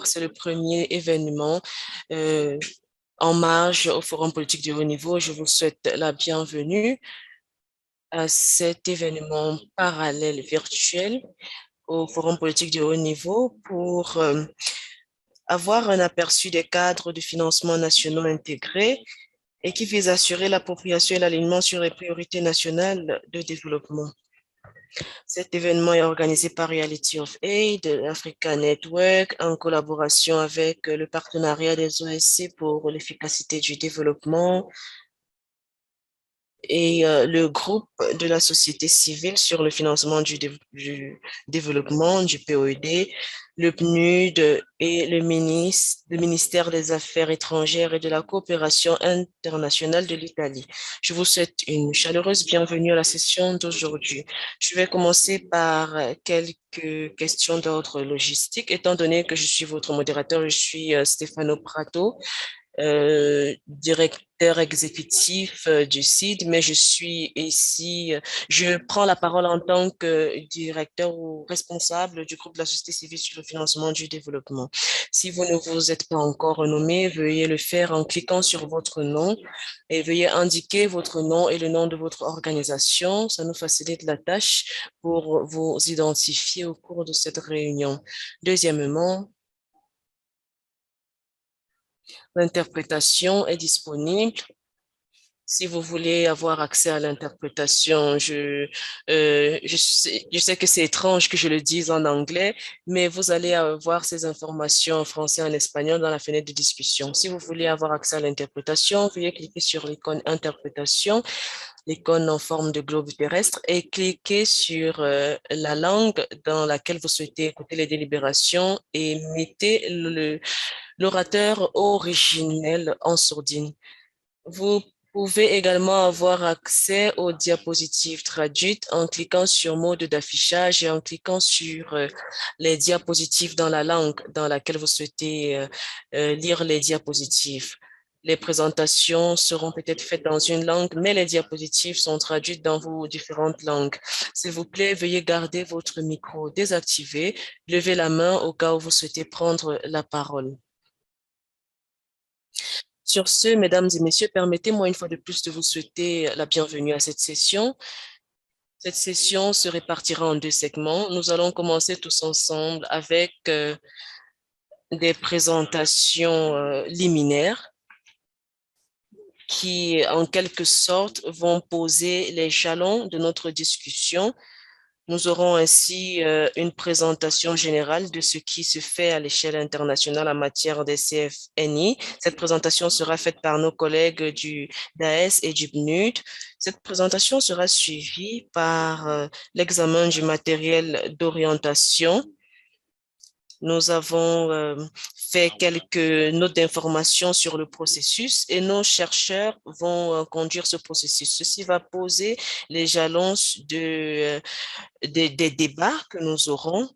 C'est le premier événement en marge au Forum politique de haut niveau. Je vous souhaite la bienvenue à cet événement parallèle virtuel au Forum politique de haut niveau pour avoir un aperçu des cadres de financement nationaux intégrés et qui vise à assurer l'appropriation et l'alignement sur les priorités nationales de développement. Cet événement est organisé par Reality of Aid, Africa Network, en collaboration avec le partenariat des OSC pour l'efficacité du développement et le groupe de la société civile sur le financement du développement, du POED, le PNUD et le ministère des Affaires étrangères et de la coopération internationale de l'Italie. Je vous souhaite une chaleureuse bienvenue à la session d'aujourd'hui. Je vais commencer par quelques questions d'ordre logistique. Étant donné que je suis votre modérateur, je suis Stefano Prato, directeur exécutif du CID, mais je suis ici, je prends la parole en tant que directeur ou responsable du groupe de la société civile sur le financement du développement. Si vous ne vous êtes pas encore renommé, veuillez le faire en cliquant sur votre nom et veuillez indiquer votre nom et le nom de votre organisation. Ça nous facilite la tâche pour vous identifier au cours de cette réunion. Deuxièmement, l'interprétation est disponible. Si vous voulez avoir accès à l'interprétation, je sais que c'est étrange que je le dise en anglais, mais vous allez avoir ces informations en français et en espagnol dans la fenêtre de discussion. Si vous voulez avoir accès à l'interprétation, veuillez cliquer sur l'icône interprétation, l'icône en forme de globe terrestre, et cliquez sur la langue dans laquelle vous souhaitez écouter les délibérations et mettez l'orateur originel en sourdine. Vous pouvez également avoir accès aux diapositives traduites en cliquant sur mode d'affichage et en cliquant sur les diapositives dans la langue dans laquelle vous souhaitez lire les diapositives. Les présentations seront peut-être faites dans une langue, mais les diapositives sont traduites dans vos différentes langues. S'il vous plaît, veuillez garder votre micro désactivé. Levez la main au cas où vous souhaitez prendre la parole. Sur ce, mesdames et messieurs, permettez-moi une fois de plus de vous souhaiter la bienvenue à cette session. Cette session se répartira en deux segments. Nous allons commencer tous ensemble avec des présentations liminaires qui, en quelque sorte, vont poser les jalons de notre discussion. Nous aurons ainsi une présentation générale de ce qui se fait à l'échelle internationale en matière des CFNI. Cette présentation sera faite par nos collègues du DAES et du PNUD. Cette présentation sera suivie par l'examen du matériel d'orientation. Nous avons fait quelques notes d'information sur le processus et nos chercheurs vont conduire ce processus. Ceci va poser les jalons des débats que nous aurons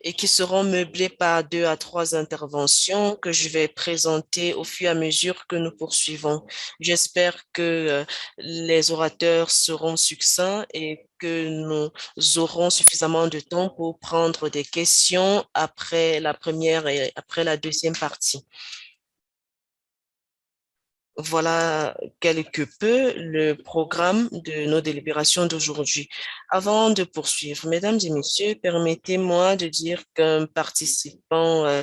et qui seront meublés par 2 à 3 interventions que je vais présenter au fur et à mesure que nous poursuivons. J'espère que les orateurs seront succincts et que nous aurons suffisamment de temps pour prendre des questions après la première et après la deuxième partie. Voilà quelque peu le programme de nos délibérations d'aujourd'hui. Avant de poursuivre, mesdames et messieurs, permettez-moi de dire qu'un participant,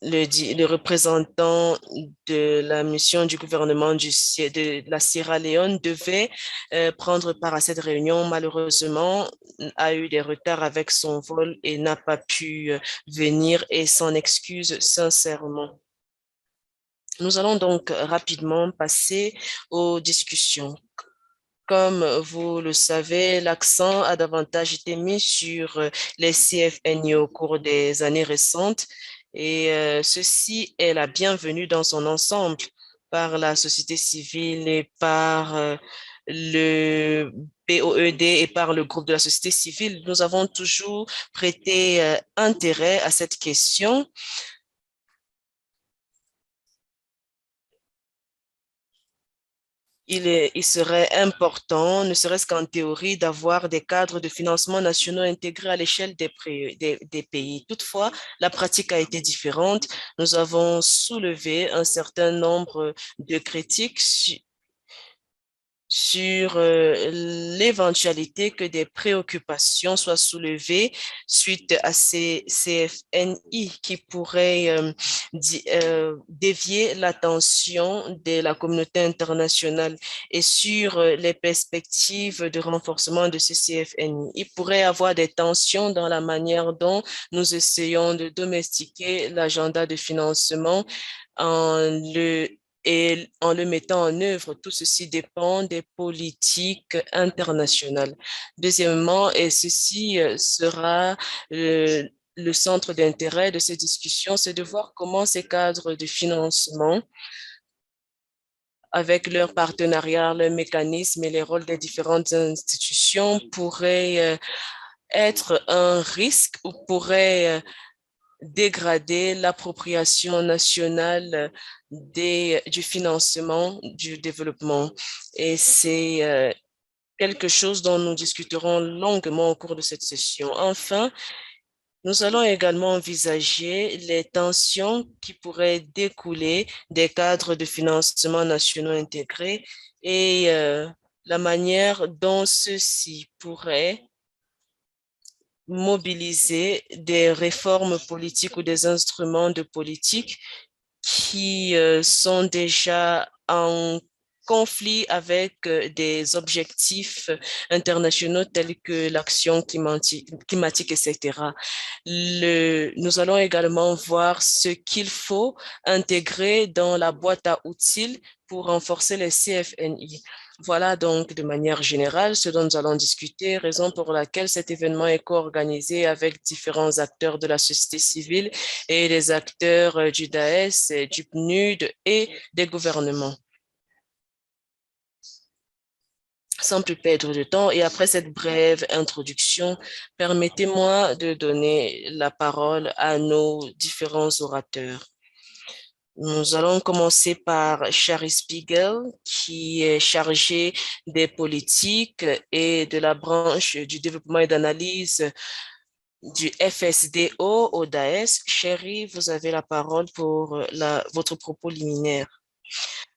le représentant de la mission du gouvernement de la Sierra Leone devait prendre part à cette réunion. Malheureusement, a eu des retards avec son vol et n'a pas pu venir et s'en excuse sincèrement. Nous allons donc rapidement passer aux discussions. Comme vous le savez, l'accent a davantage été mis sur les CFNI au cours des années récentes et ceci est la bienvenue dans son ensemble par la société civile et par le POED et par le groupe de la société civile. Nous avons toujours prêté intérêt à cette question. il serait important, ne serait-ce qu'en théorie, d'avoir des cadres de financement nationaux intégrés à l'échelle des pays. Toutefois, la pratique a été différente. Nous avons soulevé un certain nombre de critiques sur l'éventualité que des préoccupations soient soulevées suite à ces CFNI qui pourraient dévier l'attention de la communauté internationale et sur les perspectives de renforcement de ces CFNI. Il pourrait y avoir des tensions dans la manière dont nous essayons de domestiquer l'agenda de financement en le et en le mettant en œuvre. Tout ceci dépend des politiques internationales. Deuxièmement, et ceci sera le centre d'intérêt de ces discussions, c'est de voir comment ces cadres de financement, avec leurs partenariats, leurs mécanismes et les rôles des différentes institutions, pourraient être un risque ou pourraient dégrader l'appropriation nationale du financement du développement. Et c'est quelque chose dont nous discuterons longuement au cours de cette session. Enfin, nous allons également envisager les tensions qui pourraient découler des cadres de financement nationaux intégrés et la manière dont ceux-ci pourraient mobiliser des réformes politiques ou des instruments de politique qui sont déjà en conflit avec des objectifs internationaux tels que l'action climatique, etc. Nous allons également voir ce qu'il faut intégrer dans la boîte à outils pour renforcer les CFNI. Voilà donc de manière générale ce dont nous allons discuter, raison pour laquelle cet événement est co-organisé avec différents acteurs de la société civile et les acteurs du DAES, du PNUD et des gouvernements. Sans plus perdre de temps, et après cette brève introduction, permettez-moi de donner la parole à nos différents orateurs. Nous allons commencer par Shari Spiegel, qui est chargé des politiques et de la branche du développement et d'analyse du FSDO au DAES. Shari, vous avez la parole pour votre propos liminaire.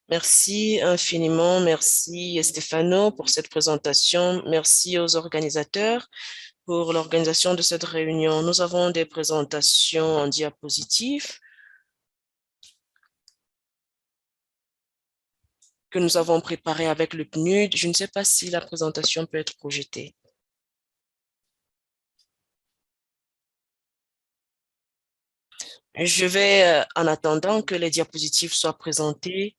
Merci infiniment. Merci Stéphano pour cette présentation. Merci aux organisateurs pour l'organisation de cette réunion. Nous avons des présentations en diapositive que nous avons préparées avec le PNUD. Je ne sais pas si la présentation peut être projetée. Je vais, en attendant que les diapositives soient présentées,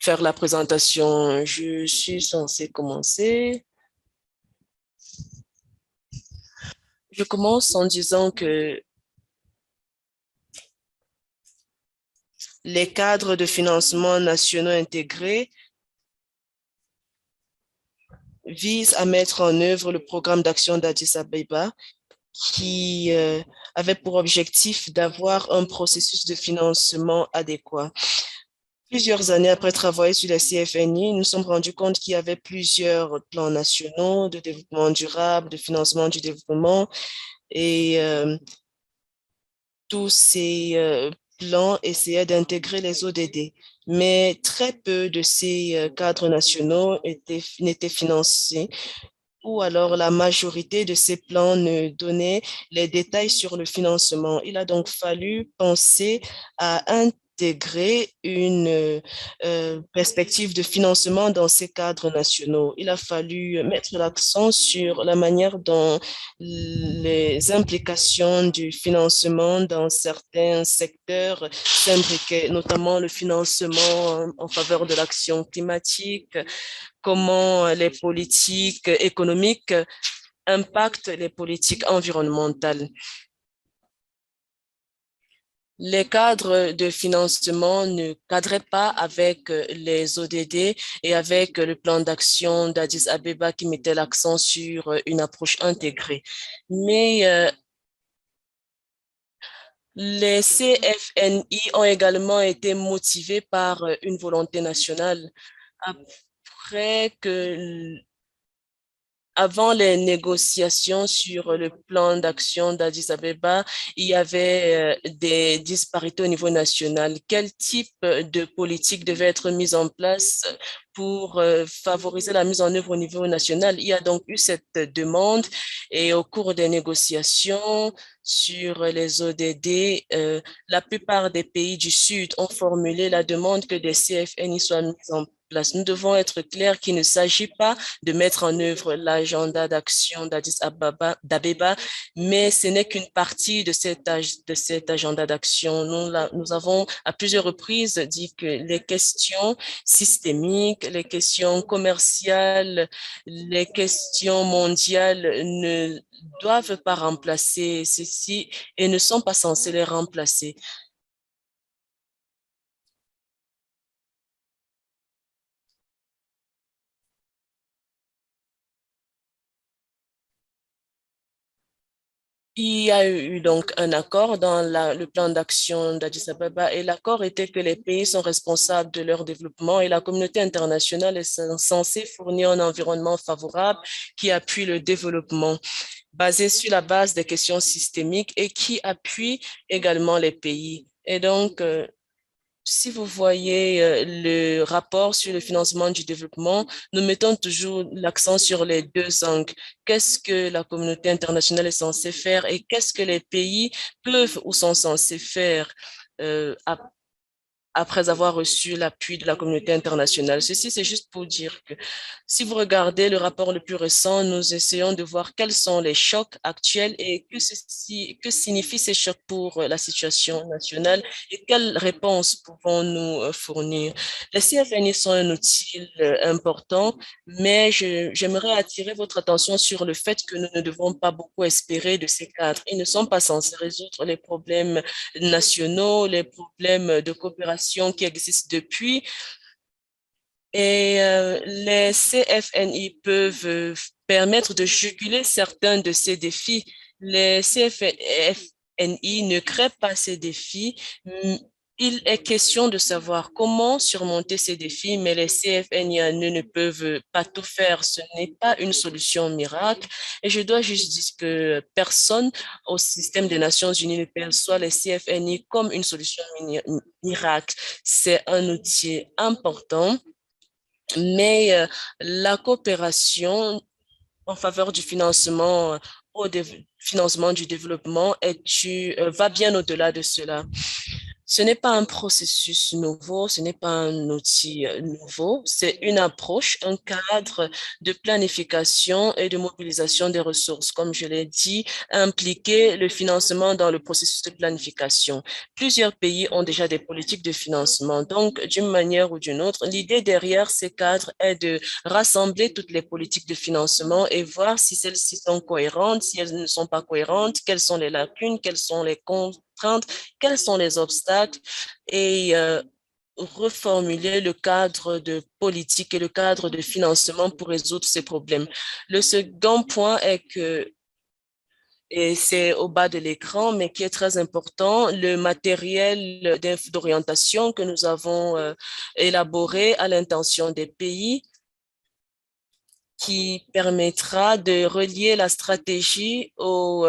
faire la présentation. Je suis censée commencer. Je commence en disant que les cadres de financement nationaux intégrés visent à mettre en œuvre le programme d'action d'Addis Abeba qui avait pour objectif d'avoir un processus de financement adéquat. Plusieurs années après travailler sur la CFNI, nous nous sommes rendus compte qu'il y avait plusieurs plans nationaux de développement durable, de financement du développement et tous ces plans essayaient d'intégrer les ODD. Mais très peu de ces cadres nationaux n'étaient financés ou alors la majorité de ces plans ne donnaient les détails sur le financement. Il a donc fallu penser à intégrer une perspective de financement dans ces cadres nationaux. Il a fallu mettre l'accent sur la manière dont les implications du financement dans certains secteurs s'imbriquaient, notamment le financement en faveur de l'action climatique, comment les politiques économiques impactent les politiques environnementales. Les cadres de financement ne cadraient pas avec les ODD et avec le plan d'action d'Addis Abeba qui mettait l'accent sur une approche intégrée. Mais Les CFNI ont également été motivés par une volonté nationale. Après que Avant les négociations sur le plan d'action d'Addis Abeba, il y avait des disparités au niveau national. Quel type de politique devait être mise en place pour favoriser la mise en œuvre au niveau national? Il y a donc eu cette demande et au cours des négociations sur les ODD, la plupart des pays du Sud ont formulé la demande que des CFNI soient mis en place. Nous devons être clairs qu'il ne s'agit pas de mettre en œuvre l'agenda d'action d'Abeba, mais ce n'est qu'une partie de cet agenda d'action. Nous avons à plusieurs reprises dit que les questions systémiques, les questions commerciales, les questions mondiales ne doivent pas remplacer ceci et ne sont pas censées les remplacer. Il y a eu donc un accord dans le plan d'action d'Addis Abeba et l'accord était que les pays sont responsables de leur développement et la communauté internationale est censée fournir un environnement favorable qui appuie le développement basé sur la base des questions systémiques et qui appuie également les pays. Et donc, si vous voyez le rapport sur le financement du développement, nous mettons toujours l'accent sur les deux angles. Qu'est-ce que la communauté internationale est censée faire et qu'est-ce que les pays peuvent ou sont censés faire après avoir reçu l'appui de la communauté internationale. Ceci, c'est juste pour dire que si vous regardez le rapport le plus récent, nous essayons de voir quels sont les chocs actuels et que signifient ces chocs pour la situation nationale et quelles réponses pouvons-nous fournir. Les CFNI sont un outil important, mais j'aimerais attirer votre attention sur le fait que nous ne devons pas beaucoup espérer de ces cadres. Ils ne sont pas censés résoudre les problèmes nationaux, les problèmes de coopération qui existent depuis. Et les CFNI peuvent permettre de juguler certains de ces défis. Les CFNI ne créent pas ces défis. Il est question de savoir comment surmonter ces défis, mais les CFNI ne peuvent pas tout faire. Ce n'est pas une solution miracle. Et je dois juste dire que personne au système des Nations Unies ne perçoit les CFNI comme une solution miracle. C'est un outil important, mais la coopération en faveur du financement financement du développement va bien au-delà de cela. Ce n'est pas un processus nouveau, ce n'est pas un outil nouveau, c'est une approche, un cadre de planification et de mobilisation des ressources. Comme je l'ai dit, impliquer le financement dans le processus de planification. Plusieurs pays ont déjà des politiques de financement. Donc, d'une manière ou d'une autre, l'idée derrière ces cadres est de rassembler toutes les politiques de financement et voir si celles-ci sont cohérentes, si elles ne sont pas cohérentes, quelles sont les lacunes, quelles sont les contraintes, quels sont les obstacles et reformuler le cadre de politique et le cadre de financement pour résoudre ces problèmes. Le second point est que, et c'est au bas de l'écran, mais qui est très important, le matériel d'orientation que nous avons élaboré à l'intention des pays qui permettra de relier la stratégie au,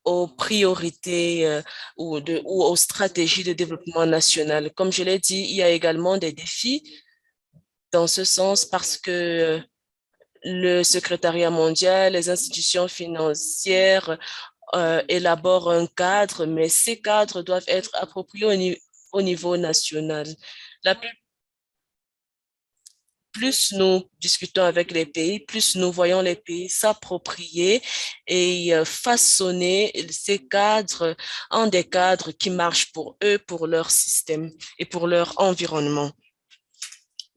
aux priorités ou aux stratégies de développement national. Comme je l'ai dit, il y a également des défis dans ce sens parce que le secrétariat mondial, les institutions financières élaborent un cadre, mais ces cadres doivent être appropriés au niveau national. La plus nous discutons avec les pays, plus nous voyons les pays s'approprier et façonner ces cadres en des cadres qui marchent pour eux, pour leur système et pour leur environnement.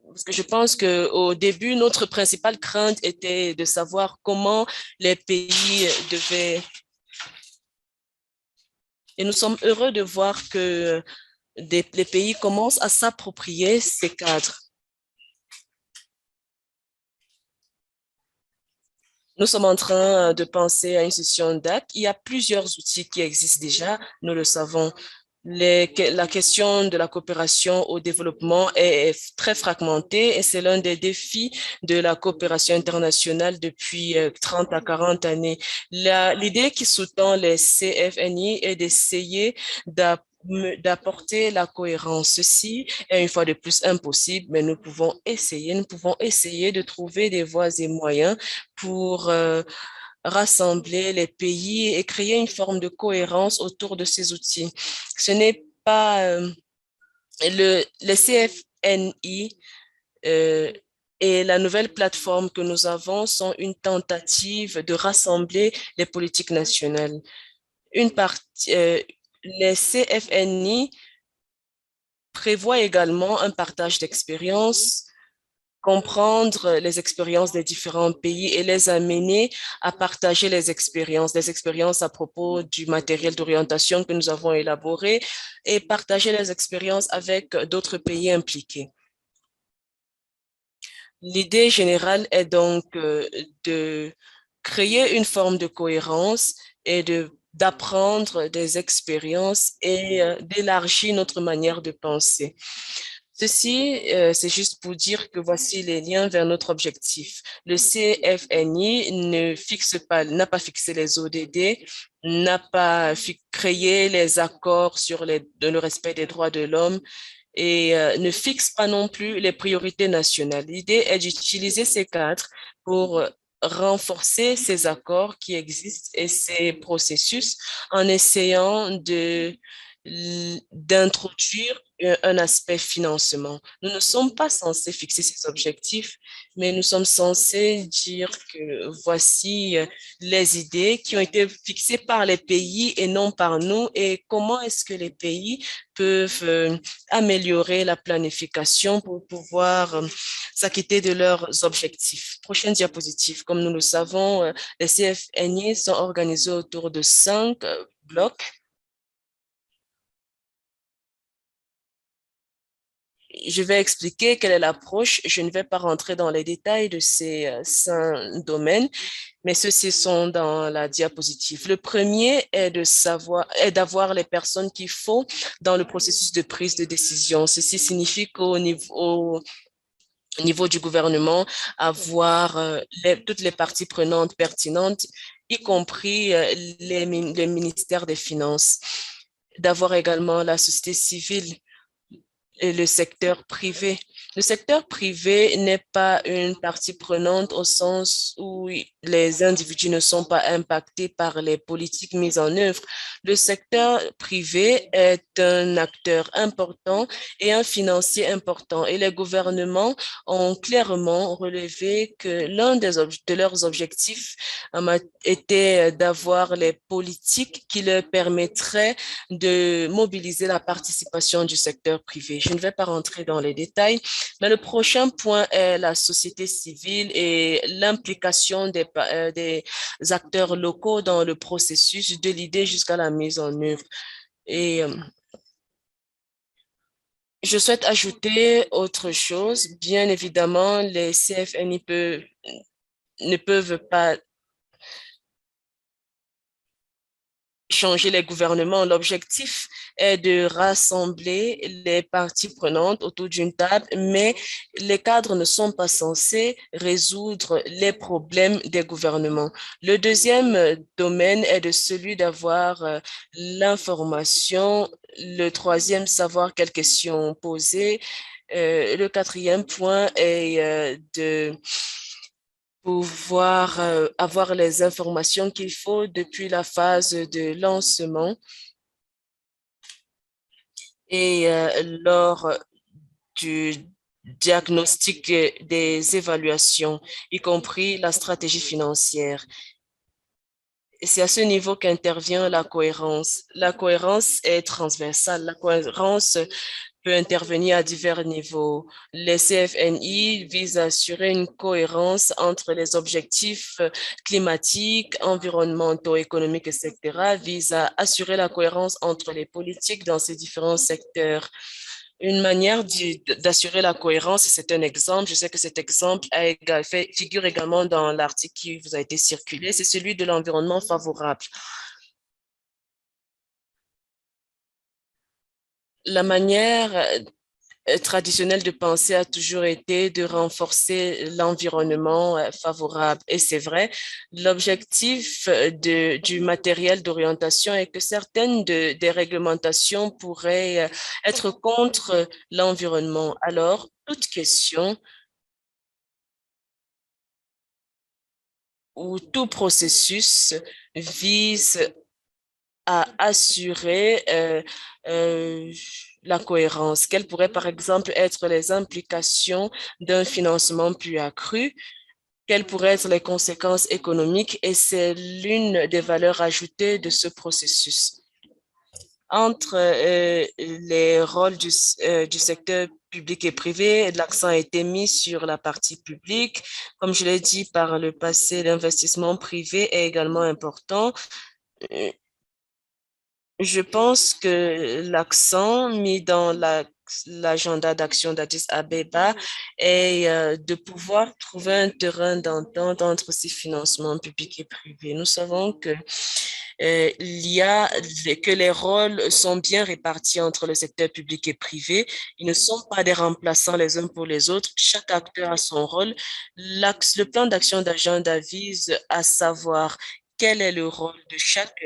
Parce que je pense qu'au début, notre principale crainte était de savoir comment les pays devaient... Et nous sommes heureux de voir que les pays commencent à s'approprier ces cadres. Nous sommes en train de penser à une session DAC. Il y a plusieurs outils qui existent déjà, nous le savons. La question de la coopération au développement est très fragmentée et c'est l'un des défis de la coopération internationale depuis 30 à 40 années. L'idée qui sous-tend les CFNI est d'essayer d'apporter la cohérence. Ceci est une fois de plus impossible, mais nous pouvons essayer de trouver des voies et moyens pour rassembler les pays et créer une forme de cohérence autour de ces outils. Ce n'est pas les CFNI et la nouvelle plateforme que nous avons sont une tentative de rassembler les politiques nationales. Une partie, les CFNI prévoient également un partage d'expériences, comprendre les expériences des différents pays et les amener à partager les expériences à propos du matériel d'orientation que nous avons élaboré et partager les expériences avec d'autres pays impliqués. L'idée générale est donc de créer une forme de cohérence et d'apprendre des expériences et d'élargir notre manière de penser. Ceci, c'est juste pour dire que voici les liens vers notre objectif. Le CFNI n'a pas fixé les ODD, n'a pas créé les accords sur le respect des droits de l'homme et ne fixe pas non plus les priorités nationales. L'idée est d'utiliser ces cadres pour renforcer ces accords qui existent et ces processus en essayant d'introduire un aspect financement. Nous ne sommes pas censés fixer ces objectifs, mais nous sommes censés dire que voici les idées qui ont été fixées par les pays et non par nous et comment est-ce que les pays peuvent améliorer la planification pour pouvoir s'acquitter de leurs objectifs. Prochaine diapositive. Comme nous le savons, les CFNI sont organisés autour de 5 blocs. Je vais expliquer quelle est l'approche. Je ne vais pas rentrer dans les détails de ces 5 domaines, mais ceux-ci sont dans la diapositive. Le premier est d'avoir les personnes qu'il faut dans le processus de prise de décision. Ceci signifie au niveau du gouvernement, avoir toutes les parties prenantes pertinentes, y compris les ministères des Finances, d'avoir également la société civile et le secteur privé. Le secteur privé n'est pas une partie prenante au sens où les individus ne sont pas impactés par les politiques mises en œuvre. Le secteur privé est un acteur important et un financier important et les gouvernements ont clairement relevé que l'un de leurs objectifs était d'avoir les politiques qui leur permettraient de mobiliser la participation du secteur privé. Je ne vais pas rentrer dans les détails, mais le prochain point est la société civile et l'implication des acteurs locaux dans le processus de l'idée jusqu'à la mise en œuvre. Et je souhaite ajouter autre chose. Bien évidemment, les CFNI ne peuvent pas changer les gouvernements. L'objectif est de rassembler les parties prenantes autour d'une table, mais les cadres ne sont pas censés résoudre les problèmes des gouvernements. Le deuxième domaine est de celui d'avoir l'information. Le troisième, savoir quelles questions poser. Le quatrième point est de pouvoir avoir les informations qu'il faut depuis la phase de lancement et lors du diagnostic des évaluations, y compris la stratégie financière. Et c'est à ce niveau qu'intervient la cohérence. La cohérence est transversale. La cohérence peut intervenir à divers niveaux. Les CFNI visent à assurer une cohérence entre les objectifs climatiques, environnementaux, économiques, etc., visent à assurer la cohérence entre les politiques dans ces différents secteurs. Une manière d'assurer la cohérence, et c'est un exemple, je sais que cet exemple figure également dans l'article qui vous a été circulé, c'est celui de l'environnement favorable. La manière traditionnelle de penser a toujours été de renforcer l'environnement favorable. Et c'est vrai, l'objectif du matériel d'orientation est que certaines des réglementations pourraient être contre l'environnement. Alors, toute question ou tout processus vise à assurer la cohérence. Quelles pourraient par exemple être les implications d'un financement plus accru? Quelles pourraient être les conséquences économiques? Et c'est l'une des valeurs ajoutées de ce processus. Entre les rôles du secteur public et privé, l'accent a été mis sur la partie publique. Comme je l'ai dit par le passé, l'investissement privé est également important. Euh, Je pense que l'accent mis dans l'agenda d'action d'Addis Abeba est de pouvoir trouver un terrain d'entente entre ces financements publics et privés. Nous savons que les rôles sont bien répartis entre le secteur public et privé. Ils ne sont pas des remplaçants les uns pour les autres. Chaque acteur a son rôle. Le plan d'action d'agenda vise à savoir quel est le rôle de chaque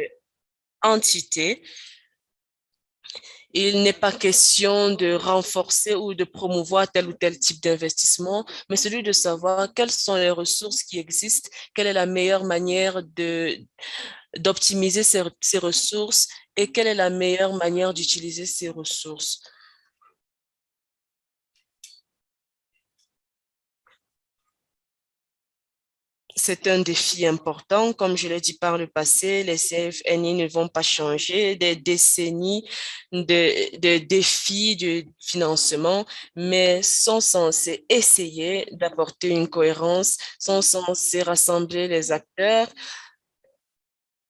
entité. Il n'est pas question de renforcer ou de promouvoir tel ou tel type d'investissement, mais celui de savoir quelles sont les ressources qui existent, quelle est la meilleure manière d'optimiser ces ressources et quelle est la meilleure manière d'utiliser ces ressources. C'est un défi important. Comme je l'ai dit par le passé, les CFNI ne vont pas changer. Des décennies de défis de financement, mais sont censés essayer d'apporter une cohérence, sont censés rassembler les acteurs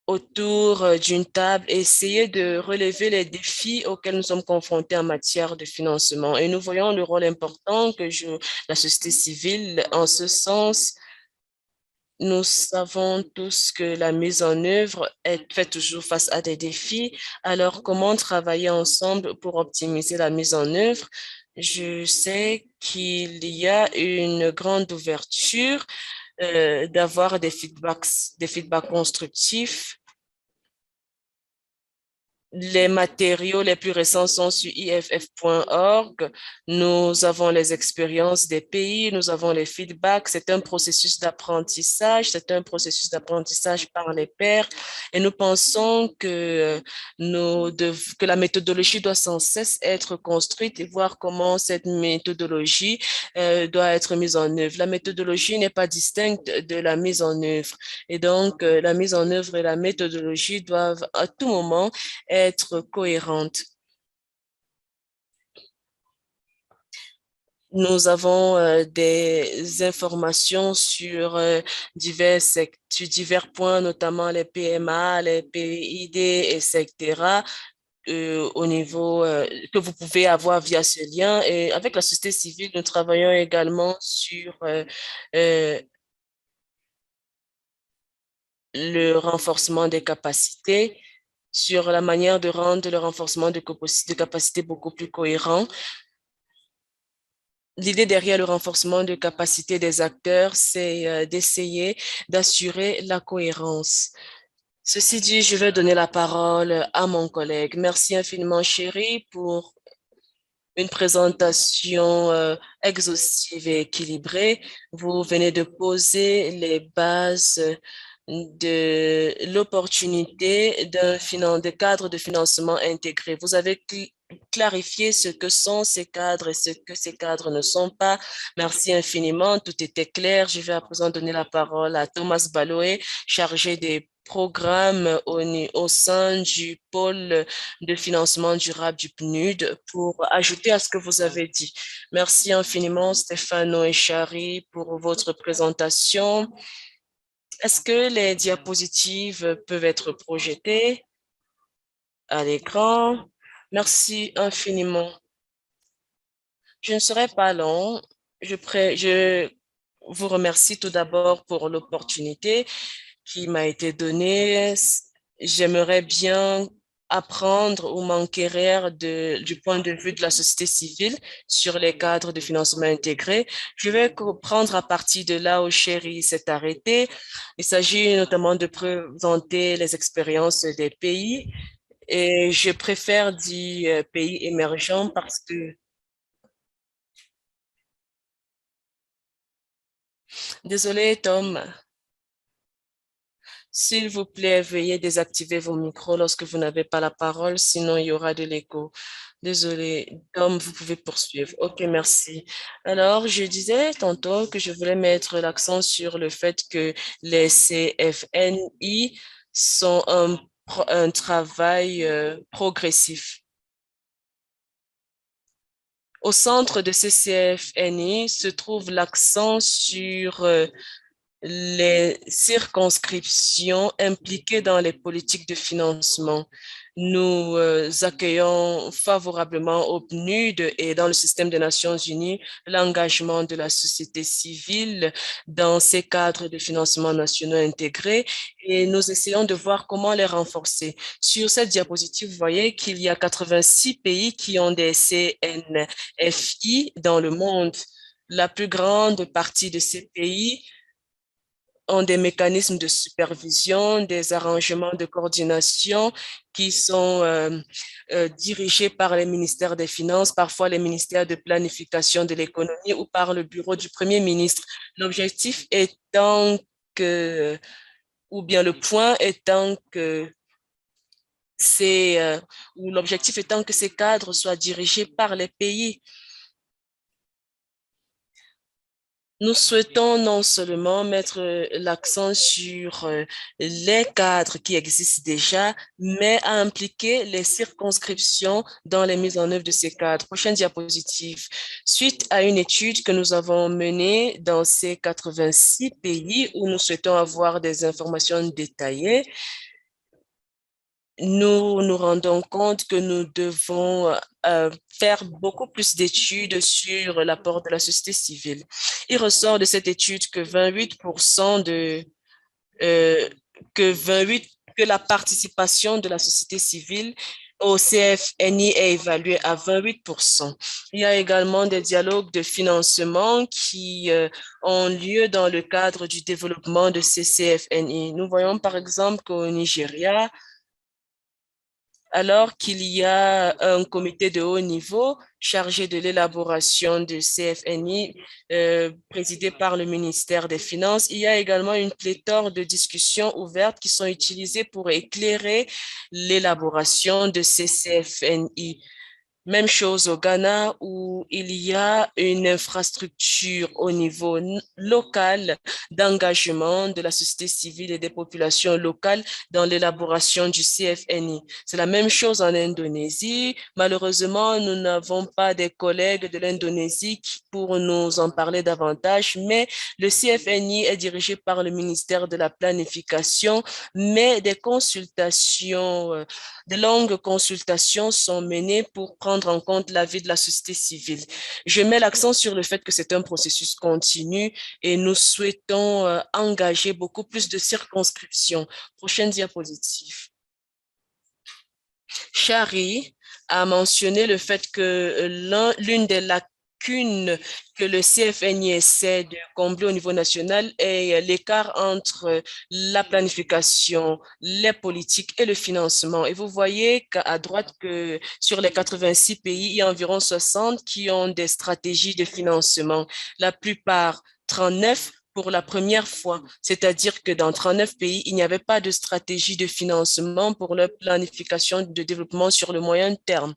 autour d'une table, et essayer de relever les défis auxquels nous sommes confrontés en matière de financement. Et nous voyons le rôle important que joue la société civile en ce sens. Nous savons tous que la mise en œuvre est fait toujours face à des défis. Alors, comment travailler ensemble pour optimiser la mise en œuvre? Je sais qu'il y a une grande ouverture d'avoir des feedbacks constructifs. Les matériaux les plus récents sont sur iff.org. Nous avons les expériences des pays, nous avons les feedbacks. C'est un processus d'apprentissage, c'est un processus d'apprentissage par les pairs. Et nous pensons que la méthodologie doit sans cesse être construite et voir comment cette méthodologie doit être mise en œuvre. La méthodologie n'est pas distincte de la mise en œuvre. Et donc, la mise en œuvre et la méthodologie doivent à tout moment être cohérente. Nous avons des informations sur sur divers points, notamment les PMA, les PID, etc., au niveau que vous pouvez avoir via ce lien. Et avec la société civile, nous travaillons également sur euh, le renforcement des capacités, sur la manière de rendre le renforcement de capacités beaucoup plus cohérent. L'idée derrière le renforcement de capacité des acteurs, c'est d'essayer d'assurer la cohérence. Ceci dit, je vais donner la parole à mon collègue. Merci infiniment, chérie, pour une présentation exhaustive et équilibrée. Vous venez de poser les bases de l'opportunité de cadres de financement intégrés. Vous avez clarifié ce que sont ces cadres et ce que ces cadres ne sont pas. Merci infiniment. Tout était clair. Je vais à présent donner la parole à Thomas Baloé, chargé des programmes au sein du pôle de financement durable du PNUD, pour ajouter à ce que vous avez dit. Merci infiniment, Stéphano et Chari, pour votre présentation. Est-ce que les diapositives peuvent être projetées à l'écran? Merci infiniment. Je ne serai pas long. Je vous remercie tout d'abord pour l'opportunité qui m'a été donnée. J'aimerais bien apprendre ou m'enquérir du point de vue de la société civile sur les cadres de financement intégré. Je vais prendre à partir de là où Chéri s'est arrêté. Il s'agit notamment de présenter les expériences des pays et je préfère dire pays émergents parce que, désolé Tom, s'il vous plaît, veuillez désactiver vos micros lorsque vous n'avez pas la parole, sinon il y aura de l'écho. Désolé, Tom, vous pouvez poursuivre. Ok, merci. Alors, je disais tantôt que je voulais mettre l'accent sur le fait que les CFNI sont un travail progressif. Au centre de ces CFNI se trouve l'accent sur les circonscriptions impliquées dans les politiques de financement. Nous accueillons favorablement au PNUD et dans le système des Nations Unies l'engagement de la société civile dans ces cadres de financement nationaux intégrés et nous essayons de voir comment les renforcer. Sur cette diapositive, vous voyez qu'il y a 86 pays qui ont des CNFI dans le monde. La plus grande partie de ces pays ont des mécanismes de supervision, des arrangements de coordination qui sont dirigés par les ministères des Finances, parfois les ministères de planification de l'économie ou par le bureau du Premier ministre. L'objectif étant que, ou bien le point étant que ou l'objectif étant que ces cadres soient dirigés par les pays. Nous souhaitons non seulement mettre l'accent sur les cadres qui existent déjà, mais à impliquer les circonscriptions dans les mises en œuvre de ces cadres. Prochaine diapositive. Suite à une étude que nous avons menée dans ces 86 pays où nous souhaitons avoir des informations détaillées, nous nous rendons compte que nous devons faire beaucoup plus d'études sur l'apport de la société civile. Il ressort de cette étude que 28% euh, que 28, que la participation de la société civile au CFNI est évaluée à 28%. Il y a également des dialogues de financement qui ont lieu dans le cadre du développement de ces CFNI. Nous voyons par exemple qu'au Nigeria, alors qu'il y a un comité de haut niveau chargé de l'élaboration du CFNI, présidé par le ministère des Finances. Il y a également une pléthore de discussions ouvertes qui sont utilisées pour éclairer l'élaboration de ces CFNI. Même chose au Ghana où il y a une infrastructure au niveau local d'engagement de la société civile et des populations locales dans l'élaboration du CFNI. C'est la même chose en Indonésie. Malheureusement, nous n'avons pas des collègues de l'Indonésie pour nous en parler davantage, mais le CFNI est dirigé par le ministère de la Planification, mais des consultations de longues consultations sont menées pour prendre en compte l'avis de la société civile. Je mets l'accent sur le fait que c'est un processus continu et nous souhaitons engager beaucoup plus de circonscriptions. Prochaine diapositive. Chari a mentionné le fait que l'une des lacunes que le CFNI essaie de combler au niveau national est l'écart entre la planification, les politiques et le financement. Et vous voyez qu'à droite, que sur les 86 pays, il y a environ 60 qui ont des stratégies de financement. La plupart, 39, pour la première fois, c'est-à-dire que dans 39 pays, il n'y avait pas de stratégie de financement pour leur planification de développement sur le moyen terme.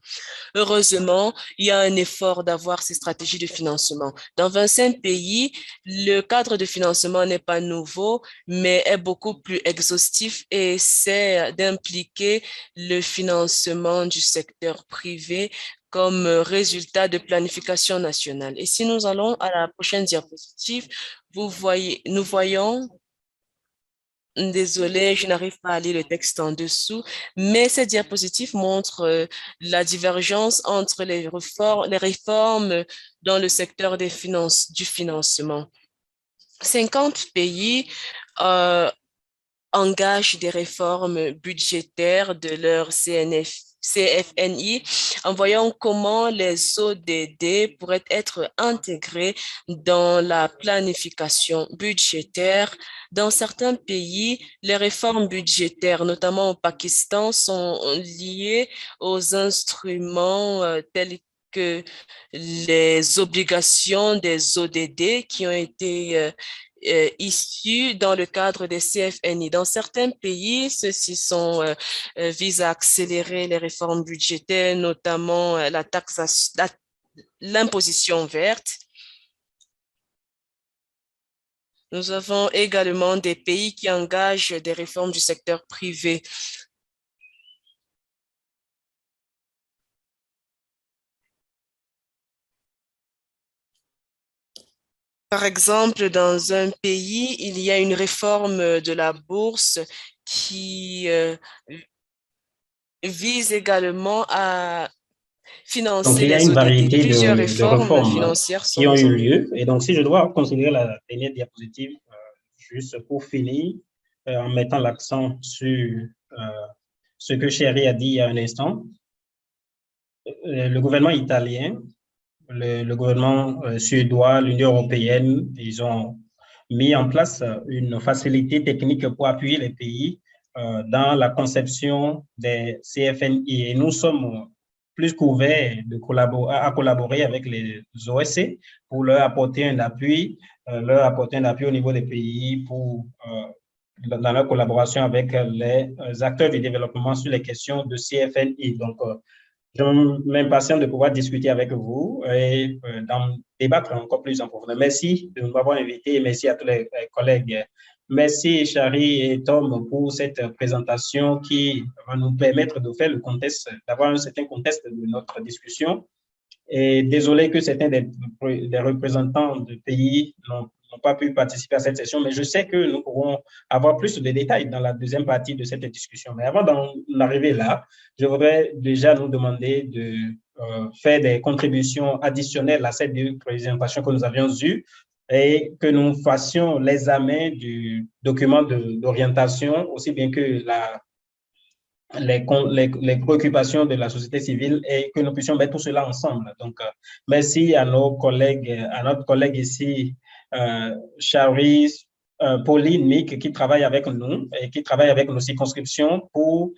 Heureusement, il y a un effort d'avoir ces stratégies de financement. Dans 25 pays, le cadre de financement n'est pas nouveau, mais est beaucoup plus exhaustif et essaie d'impliquer le financement du secteur privé comme résultat de planification nationale. Et si nous allons à la prochaine diapositive, nous voyons Désolée, je n'arrive pas à lire le texte en dessous, mais cette diapositive montre la divergence entre les réformes dans le secteur des finances, du financement. 50 pays euh, engagent des réformes budgétaires de leur CFNI, en voyant comment les ODD pourraient être intégrés dans la planification budgétaire. Dans certains pays, les réformes budgétaires, notamment au Pakistan, sont liées aux instruments tels que les obligations des ODD qui ont été issus dans le cadre des CFNI. Dans certains pays, ceux-ci visent à accélérer les réformes budgétaires, notamment l'imposition verte. Nous avons également des pays qui engagent des réformes du secteur privé. Par exemple, dans un pays, il y a une réforme de la bourse qui vise également à Donc, financer il y a les une ODD. variété Plusieurs de réformes réformes financières qui sont ont mises eu en œuvre. lieu. Et donc, si je dois considérer la dernière diapositive, juste pour finir, en mettant l'accent sur ce que Chéri a dit il y a un instant, le gouvernement italien, le gouvernement suédois, l'Union européenne, ils ont mis en place une facilité technique pour appuyer les pays dans la conception des CFNI. Et nous sommes plus qu'ouverts à collaborer avec les OSC pour leur apporter un appui au niveau des pays dans leur collaboration avec les acteurs du développement sur les questions de CFNI. Donc, je m'impatiente de pouvoir discuter avec vous et d'en débattre encore plus en profondeur. Merci de nous avoir invités et merci à tous les collègues. Merci, Chari et Tom, pour cette présentation qui va nous permettre de faire le contexte, d'avoir un certain contexte de notre discussion. Et désolé que certains des représentants de pays n'ont pas pu participer à cette session, mais je sais que nous pourrons avoir plus de détails dans la deuxième partie de cette discussion. Mais avant d'en arriver là, je voudrais déjà nous demander de faire des contributions additionnelles à cette présentation que nous avions eue et que nous fassions l'examen du document d'orientation, aussi bien que les préoccupations de la société civile et que nous puissions mettre tout cela ensemble. Donc, merci à à notre collègue ici, Charis, Pauline, Mick, qui travaille avec nous et qui travaille avec nos circonscriptions pour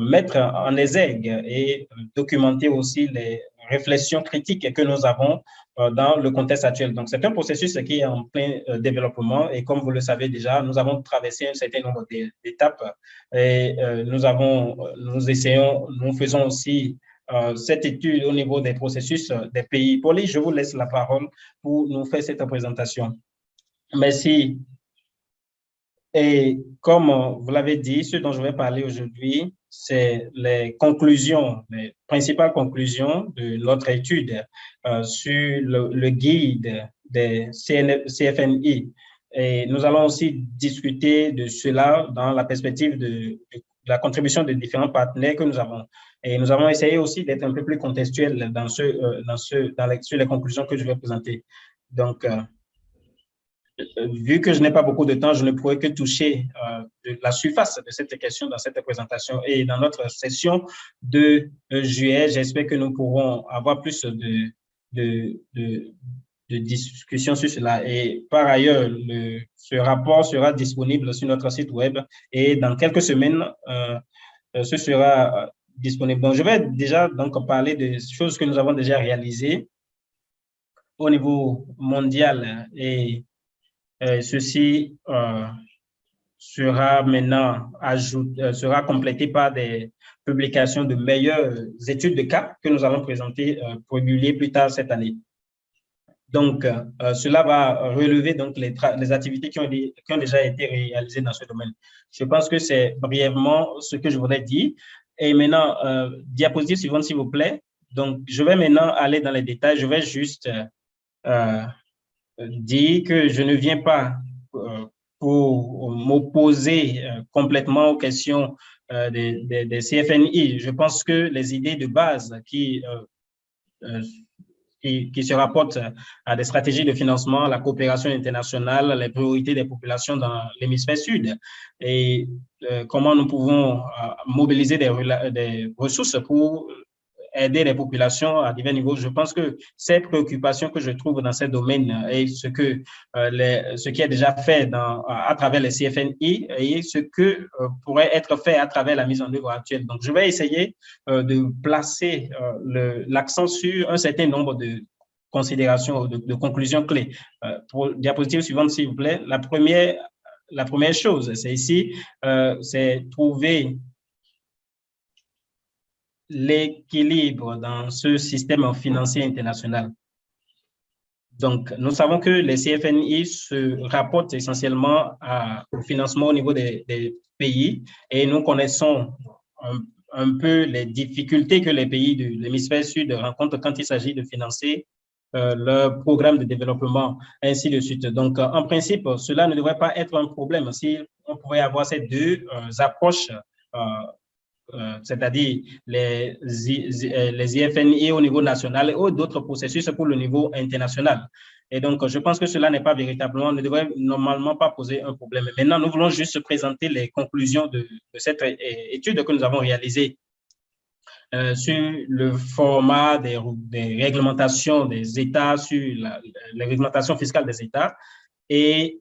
mettre en exergue et documenter aussi les réflexions critiques que nous avons dans le contexte actuel. Donc, c'est un processus qui est en plein développement et comme vous le savez déjà, nous avons traversé un certain nombre d'étapes et nous faisons aussi cette étude au niveau des processus des pays. Pauline, je vous laisse la parole pour nous faire cette présentation. Merci. Et comme vous l'avez dit, ce dont je vais parler aujourd'hui, c'est les principales conclusions de notre étude sur le guide des CFNI. Et nous allons aussi discuter de cela dans la perspective de la contribution de différents partenaires que nous avons. Et nous avons essayé aussi d'être un peu plus contextuels sur les conclusions que je vais présenter. Donc, vu que je n'ai pas beaucoup de temps, je ne pourrais que toucher la surface de cette question dans cette présentation. Et dans notre session de juillet, j'espère que nous pourrons avoir plus de discussions sur cela. Et par ailleurs, ce rapport sera disponible sur notre site web et dans quelques semaines, ce sera disponible. Donc, je vais déjà donc parler des choses que nous avons déjà réalisées au niveau mondial et ceci sera maintenant sera complété par des publications de meilleures études de cas que nous allons présenter, publier plus tard cette année. Donc, cela va relever donc les activités qui ont déjà été réalisées dans ce domaine. Je pense que c'est brièvement ce que je voudrais dire. Et maintenant, diapositive suivante, s'il vous plaît. Donc, je vais maintenant aller dans les détails. Je vais juste dire que je ne viens pas pour m'opposer complètement aux questions des CFNI. Je pense que les idées de base qui se rapportent à des stratégies de financement, la coopération internationale, les priorités des populations dans l'hémisphère sud et comment nous pouvons mobiliser des ressources pour aider les populations à divers niveaux. Je pense que ces préoccupations que je trouve dans ces domaines et ce qui est déjà fait à travers les CFNI et ce que pourrait être fait à travers la mise en œuvre actuelle. Donc, je vais essayer de placer l'accent sur un certain nombre de considérations, de conclusions clés. Pour diapositive suivante, s'il vous plaît. La première chose, c'est ici, c'est trouver l'équilibre dans ce système financier international. Donc, nous savons que les CFNI se rapportent essentiellement au financement au niveau des pays et nous connaissons un peu les difficultés que les pays de l'hémisphère sud rencontrent quand il s'agit de financer leur programme de développement, ainsi de suite. Donc, en principe, cela ne devrait pas être un problème si on pourrait avoir ces deux approches c'est-à-dire les IFNI au niveau national ou d'autres processus pour le niveau international. Et donc, je pense que cela n'est pas véritablement, ne devrait normalement pas poser un problème. Maintenant, nous voulons juste présenter les conclusions de cette étude que nous avons réalisée sur le format des réglementations des États, sur les réglementations fiscales des États. Et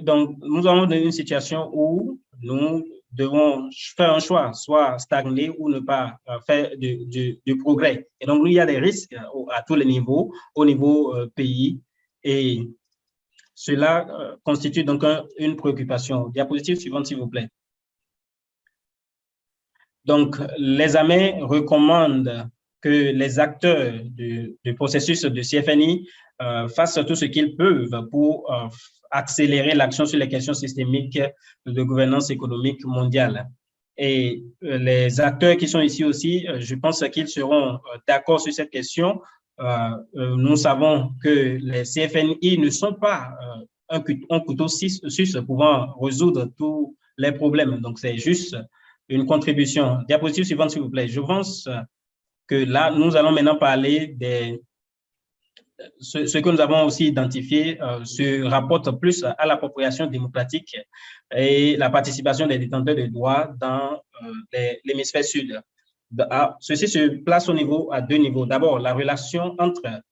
donc, nous avons une situation où nous devons faire un choix, soit stagner ou ne pas faire du progrès. Et donc, il y a des risques à tous les niveaux, au niveau pays, et cela constitue donc une préoccupation. Diapositive suivante, s'il vous plaît. Donc, l'examen recommande que les acteurs du processus de CFNI fassent tout ce qu'ils peuvent pour accélérer l'action sur les questions systémiques de gouvernance économique mondiale. Et les acteurs qui sont ici aussi, je pense qu'ils seront d'accord sur cette question. Nous savons que les CFNI ne sont pas un couteau suisse pouvant résoudre tous les problèmes. Donc, c'est juste une contribution. Diapositive suivante, s'il vous plaît. Je pense que là, nous allons maintenant parler ce que nous avons aussi identifié se rapporte plus à l'appropriation démocratique et la participation des détenteurs de droits dans l'hémisphère sud. Ceci se place à deux niveaux. D'abord, la relation entre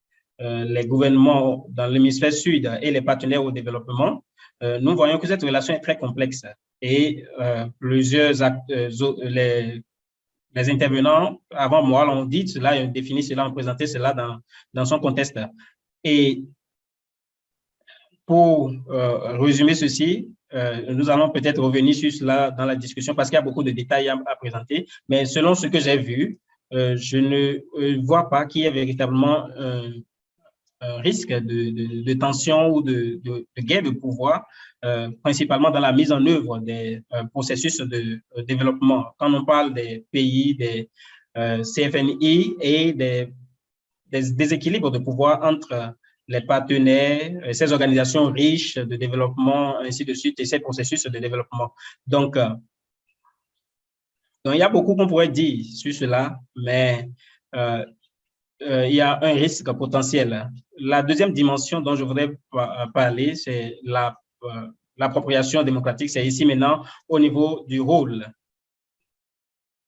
les gouvernements dans l'hémisphère sud et les partenaires au développement. Nous voyons que cette relation est très complexe et plusieurs les intervenants avant moi l'ont dit cela, ont défini cela, ont présenté cela dans son contexte. Et pour résumer ceci, nous allons peut-être revenir sur cela dans la discussion parce qu'il y a beaucoup de détails à présenter, mais selon ce que j'ai vu, je ne vois pas qu'il y ait véritablement un risque de tension ou de guerre de pouvoir, principalement dans la mise en œuvre des processus de développement. Quand on parle des pays, des CFNI et des déséquilibres de pouvoir entre les partenaires, ces organisations riches de développement, ainsi de suite, et ces processus de développement. Donc, il y a beaucoup qu'on pourrait dire sur cela, mais il y a un risque potentiel. La deuxième dimension dont je voudrais parler, c'est l'appropriation démocratique. C'est ici maintenant au niveau du rôle,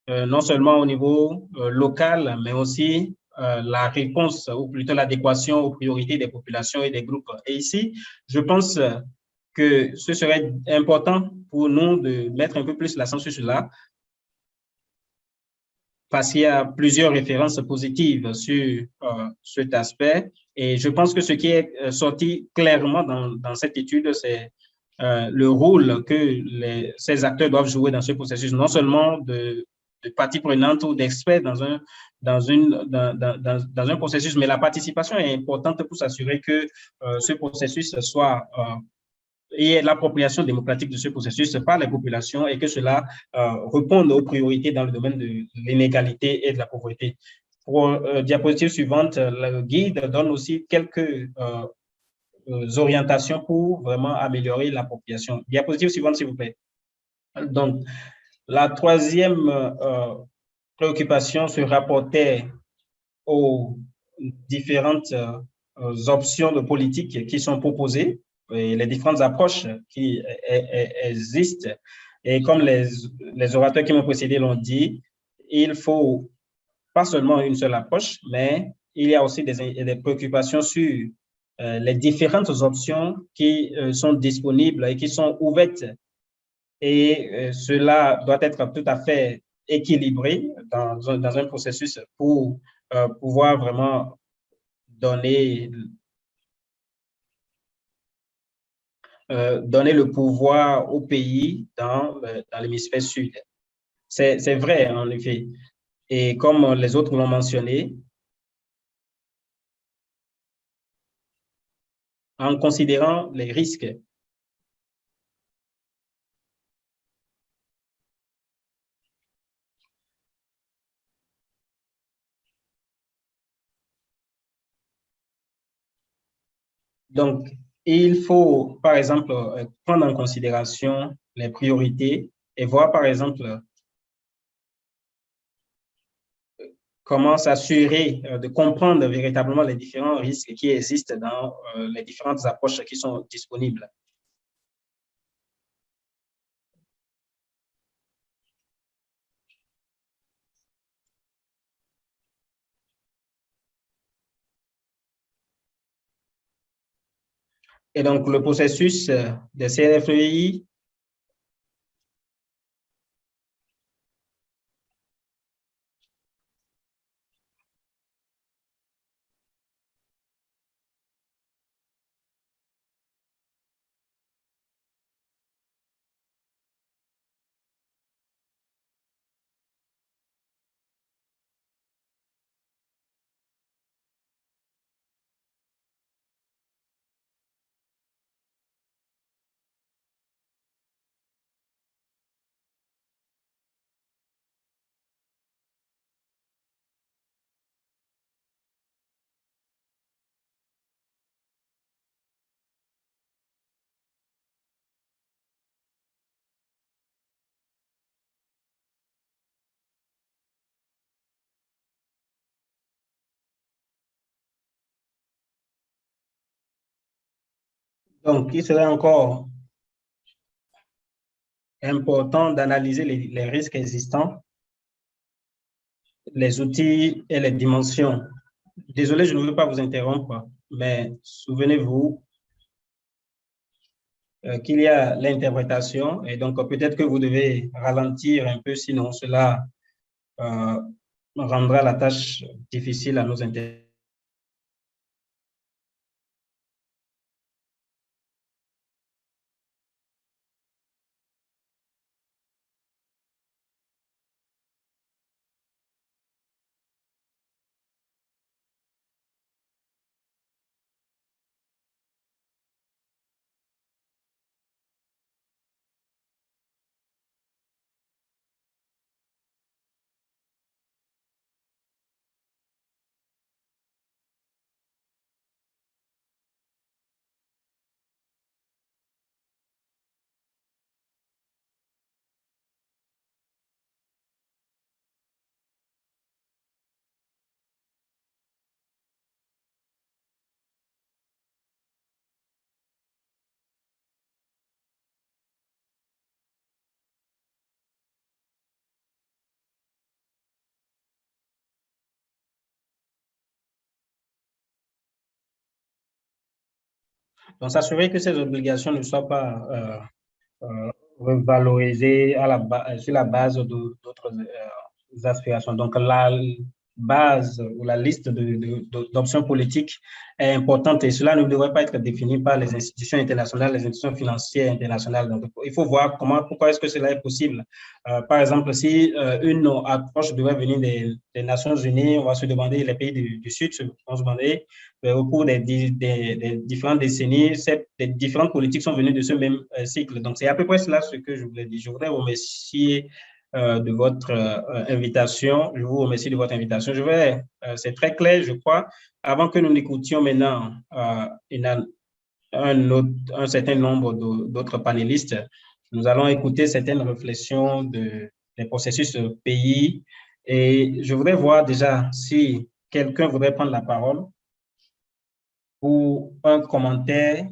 non seulement au niveau local, mais aussi la réponse, ou plutôt l'adéquation aux priorités des populations et des groupes. Et ici, je pense que ce serait important pour nous de mettre un peu plus l'accent sur cela, parce qu'il y a plusieurs références positives sur cet aspect. Et je pense que ce qui est sorti clairement dans cette étude, c'est le rôle que ces acteurs doivent jouer dans ce processus, non seulement de parties prenantes ou d'experts dans un processus, mais la participation est importante pour s'assurer que ce processus soit et l'appropriation démocratique de ce processus par les populations et que cela réponde aux priorités dans le domaine de l'inégalité et de la pauvreté. Pour diapositive suivante, le guide donne aussi quelques orientations pour vraiment améliorer l'appropriation. Diapositive suivante, s'il vous plaît. Donc, la troisième préoccupation se rapportait aux différentes options de politique qui sont proposées et les différentes approches qui existent. Et comme les orateurs qui m'ont précédé l'ont dit, il faut pas seulement une seule approche, mais il y a aussi des préoccupations sur les différentes options qui sont disponibles et qui sont ouvertes. Et cela doit être tout à fait équilibré dans un processus pour pouvoir vraiment donner le pouvoir au pays dans l'hémisphère sud. C'est vrai, en effet. Et comme les autres l'ont mentionné, en considérant les risques. Donc, il faut, par exemple, prendre en considération les priorités et voir, par exemple, comment s'assurer de comprendre véritablement les différents risques qui existent dans les différentes approches qui sont disponibles. Et donc, le processus de CRFEI donc, il serait encore important d'analyser les risques existants, les outils et les dimensions. Désolé, je ne veux pas vous interrompre, mais souvenez-vous qu'il y a l'interprétation et donc peut-être que vous devez ralentir un peu, sinon cela rendra la tâche difficile à nos interprètes. Donc, s'assurer que ces obligations ne soient pas revalorisées sur la base d'autres aspirations. Donc, la base ou la liste d'options politiques est importante et cela ne devrait pas être défini par les institutions internationales, les institutions financières internationales. Donc, il faut voir pourquoi est-ce que cela est possible. Par exemple, si une approche devrait venir des Nations Unies, on va se demander, les pays du Sud vont se demander, au cours des différentes décennies, les différentes politiques sont venues de ce même cycle. Donc, c'est à peu près cela ce que je voulais dire. Je voudrais vous remercier de votre invitation. Je vous remercie de votre invitation. C'est très clair, je crois. Avant que nous n'écoutions maintenant un certain nombre d'autres panélistes. Nous allons écouter certaines réflexions des processus pays et je voudrais voir déjà si quelqu'un voudrait prendre la parole pour un commentaire.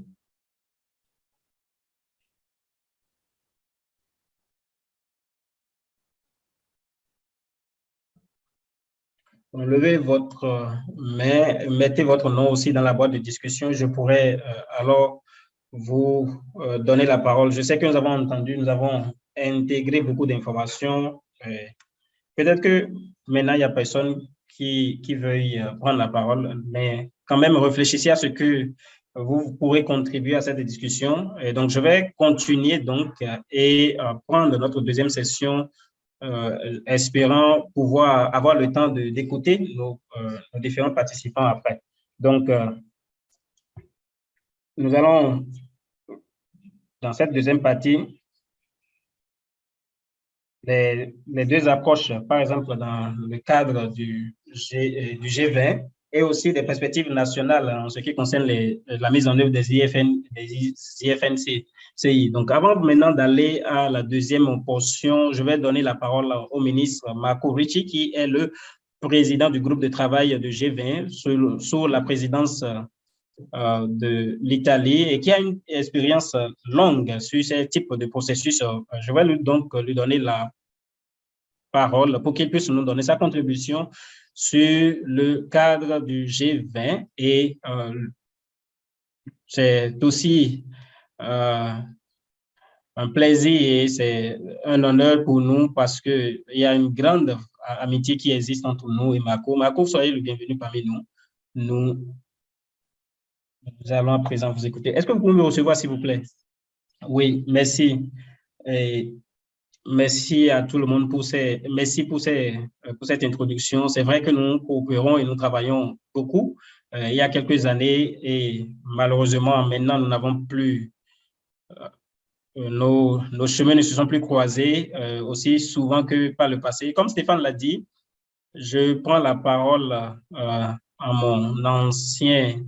Levez votre main, mettez votre nom aussi dans la boîte de discussion. Je pourrais alors vous donner la parole. Je sais que nous avons entendu, nous avons intégré beaucoup d'informations. Peut-être que maintenant, il n'y a personne qui veuille prendre la parole, mais quand même, réfléchissez à ce que vous pourrez contribuer à cette discussion. Et donc, je vais continuer donc et prendre notre deuxième session espérant pouvoir avoir le temps d'écouter nos différents participants après. Donc, nous allons, dans cette deuxième partie, les deux approches, par exemple, dans le cadre du G20 et aussi des perspectives nationales en ce qui concerne la mise en œuvre des IFNCI. Donc, avant maintenant d'aller à la deuxième portion, je vais donner la parole au ministre Marco Ricci, qui est le président du groupe de travail de G20 sous la présidence de l'Italie et qui a une expérience longue sur ce type de processus. Je vais donc lui donner la parole pour qu'il puisse nous donner sa contribution sur le cadre du G20 et c'est aussi un plaisir et c'est un honneur pour nous parce qu'il y a une grande amitié qui existe entre nous et Marco. Marco, soyez le bienvenu parmi nous. Nous allons à présent vous écouter. Est-ce que vous pouvez me recevoir, s'il vous plaît? Oui, merci. Et merci à tout le monde merci pour cette introduction. C'est vrai que nous coopérons et nous travaillons beaucoup il y a quelques années et malheureusement maintenant nous n'avons plus nos chemins ne se sont plus croisés aussi souvent que par le passé. Comme Stéphane l'a dit, je prends la parole à mon ancien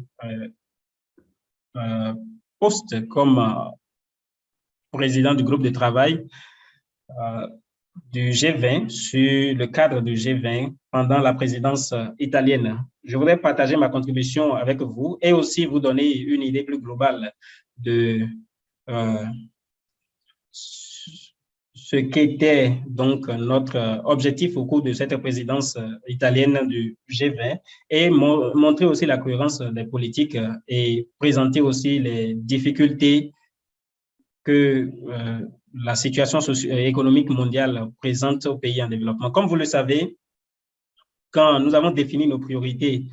poste comme président du groupe de travail du G20 sur le cadre du G20 pendant la présidence italienne. Je voudrais partager ma contribution avec vous et aussi vous donner une idée plus globale de ce qu'était donc notre objectif au cours de cette présidence italienne du G20 et montrer aussi la cohérence des politiques et présenter aussi les difficultés que la situation économique mondiale présente aux pays en développement. Comme vous le savez, quand nous avons défini nos priorités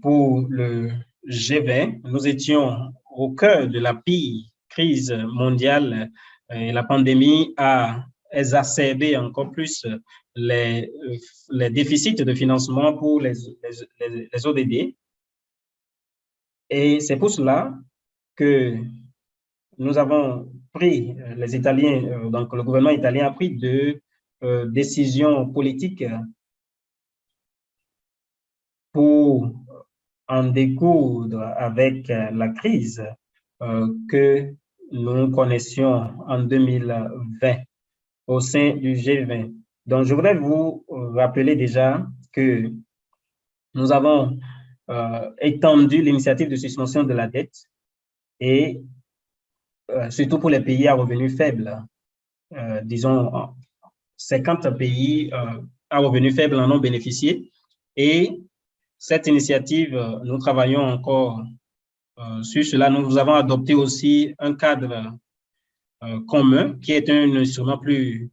pour le G20, nous étions au cœur de la pire crise mondiale et la pandémie a exacerbé encore plus les déficits de financement pour les ODD. Et c'est pour cela que nous avons pris, les Italiens, donc le gouvernement italien a pris deux décisions politiques pour en découdre avec la crise que nous connaissions en 2020 au sein du G20. Donc, je voudrais vous rappeler déjà que nous avons étendu l'initiative de suspension de la dette et surtout pour les pays à revenus faibles. Disons, 50 pays à revenus faibles en ont bénéficié. Et cette initiative, nous travaillons encore sur cela. Nous avons adopté aussi un cadre commun qui est un instrument plus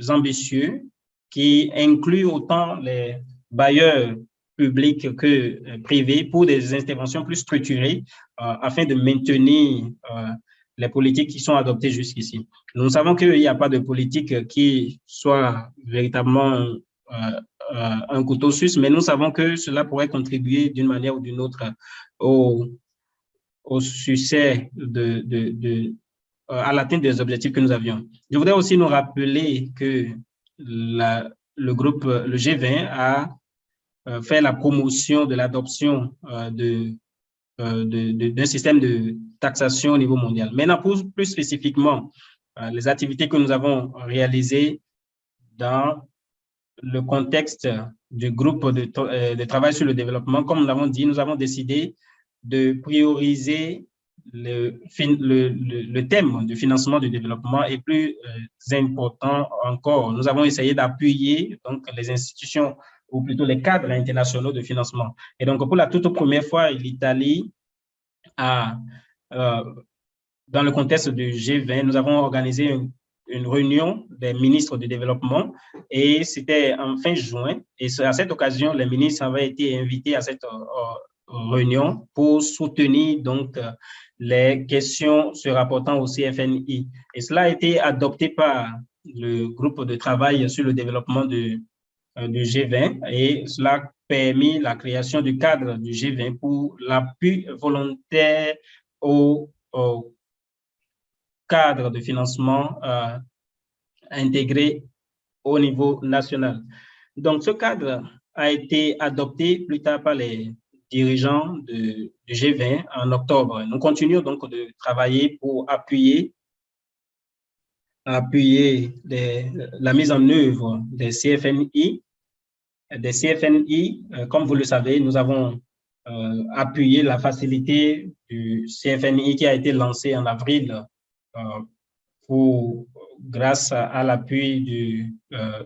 ambitieux qui inclut autant les bailleurs publics que privés pour des interventions plus structurées afin de maintenir les politiques qui sont adoptées jusqu'ici. Nous savons qu'il n'y a pas de politique qui soit véritablement un couteau suisse, mais nous savons que cela pourrait contribuer d'une manière ou d'une autre au succès à l'atteinte des objectifs que nous avions. Je voudrais aussi nous rappeler que le groupe, le G20 a fait la promotion de l'adoption de d'un système de taxation au niveau mondial. Maintenant, plus spécifiquement, les activités que nous avons réalisées dans le contexte du groupe de travail sur le développement, comme nous l'avons dit, nous avons décidé de prioriser le thème du financement du développement et plus important encore, nous avons essayé d'appuyer donc les institutions ou plutôt les cadres internationaux de financement. Et donc, pour la toute première fois, l'Italie a, dans le contexte du G20, nous avons organisé une réunion des ministres du développement et c'était en fin juin. Et à cette occasion, les ministres avaient été invités à cette réunion pour soutenir donc les questions se rapportant au CFNI. Et cela a été adopté par le groupe de travail sur le développement du G20 et cela a permis la création du cadre du G20 pour l'appui volontaire au cadre de financement intégré au niveau national. Donc, ce cadre a été adopté plus tard par les dirigeants du G20 en octobre. Nous continuons donc de travailler pour appuyer la mise en œuvre des CFNI. Comme vous le savez, nous avons appuyé la facilité du CFNI qui a été lancée en avril grâce à l'appui de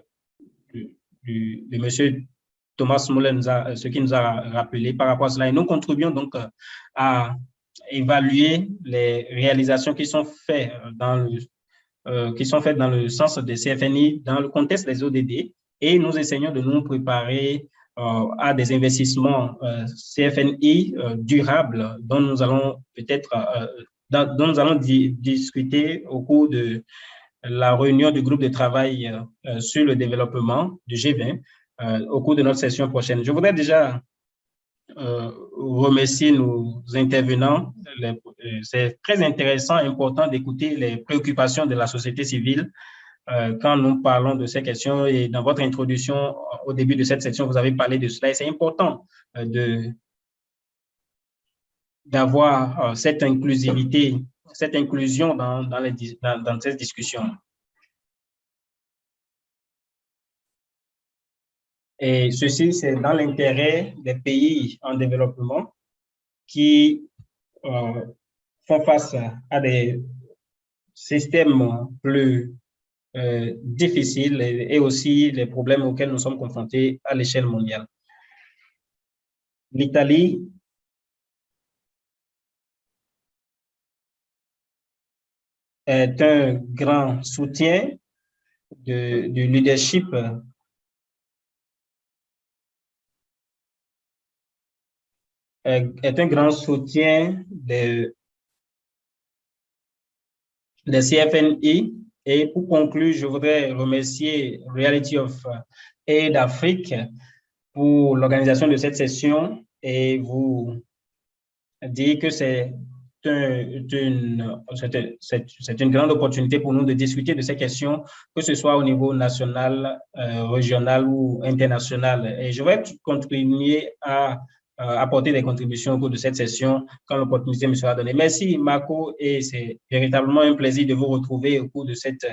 monsieur Thomas Muller, ce qui nous a rappelé par rapport à cela. Et nous contribuons donc à évaluer les réalisations qui sont faites dans le sens des CFNI dans le contexte des ODD et nous essayons de nous préparer à des investissements CFNI durables dont nous allons discuter au cours de la réunion du groupe de travail sur le développement du G20 au cours de notre session prochaine. Je voudrais déjà remercier nos intervenants. C'est très intéressant, important d'écouter les préoccupations de la société civile quand nous parlons de ces questions. Et dans votre introduction, au début de cette section, vous avez parlé de cela. Et c'est important d'avoir cette inclusivité, cette inclusion dans cette discussion. Et ceci, c'est dans l'intérêt des pays en développement qui font face à des systèmes plus difficiles et aussi les problèmes auxquels nous sommes confrontés à l'échelle mondiale. L'Italie est un grand soutien du leadership est un grand soutien des CFNI. Et pour conclure, je voudrais remercier Reality of Aid Afrique pour l'organisation de cette session et vous dire que c'est une grande opportunité pour nous de discuter de ces questions, que ce soit au niveau national, régional ou international. Et je vais continuer à apporter des contributions au cours de cette session quand l'opportunité me sera donnée. Merci Marco et c'est véritablement un plaisir de vous retrouver au cours de cet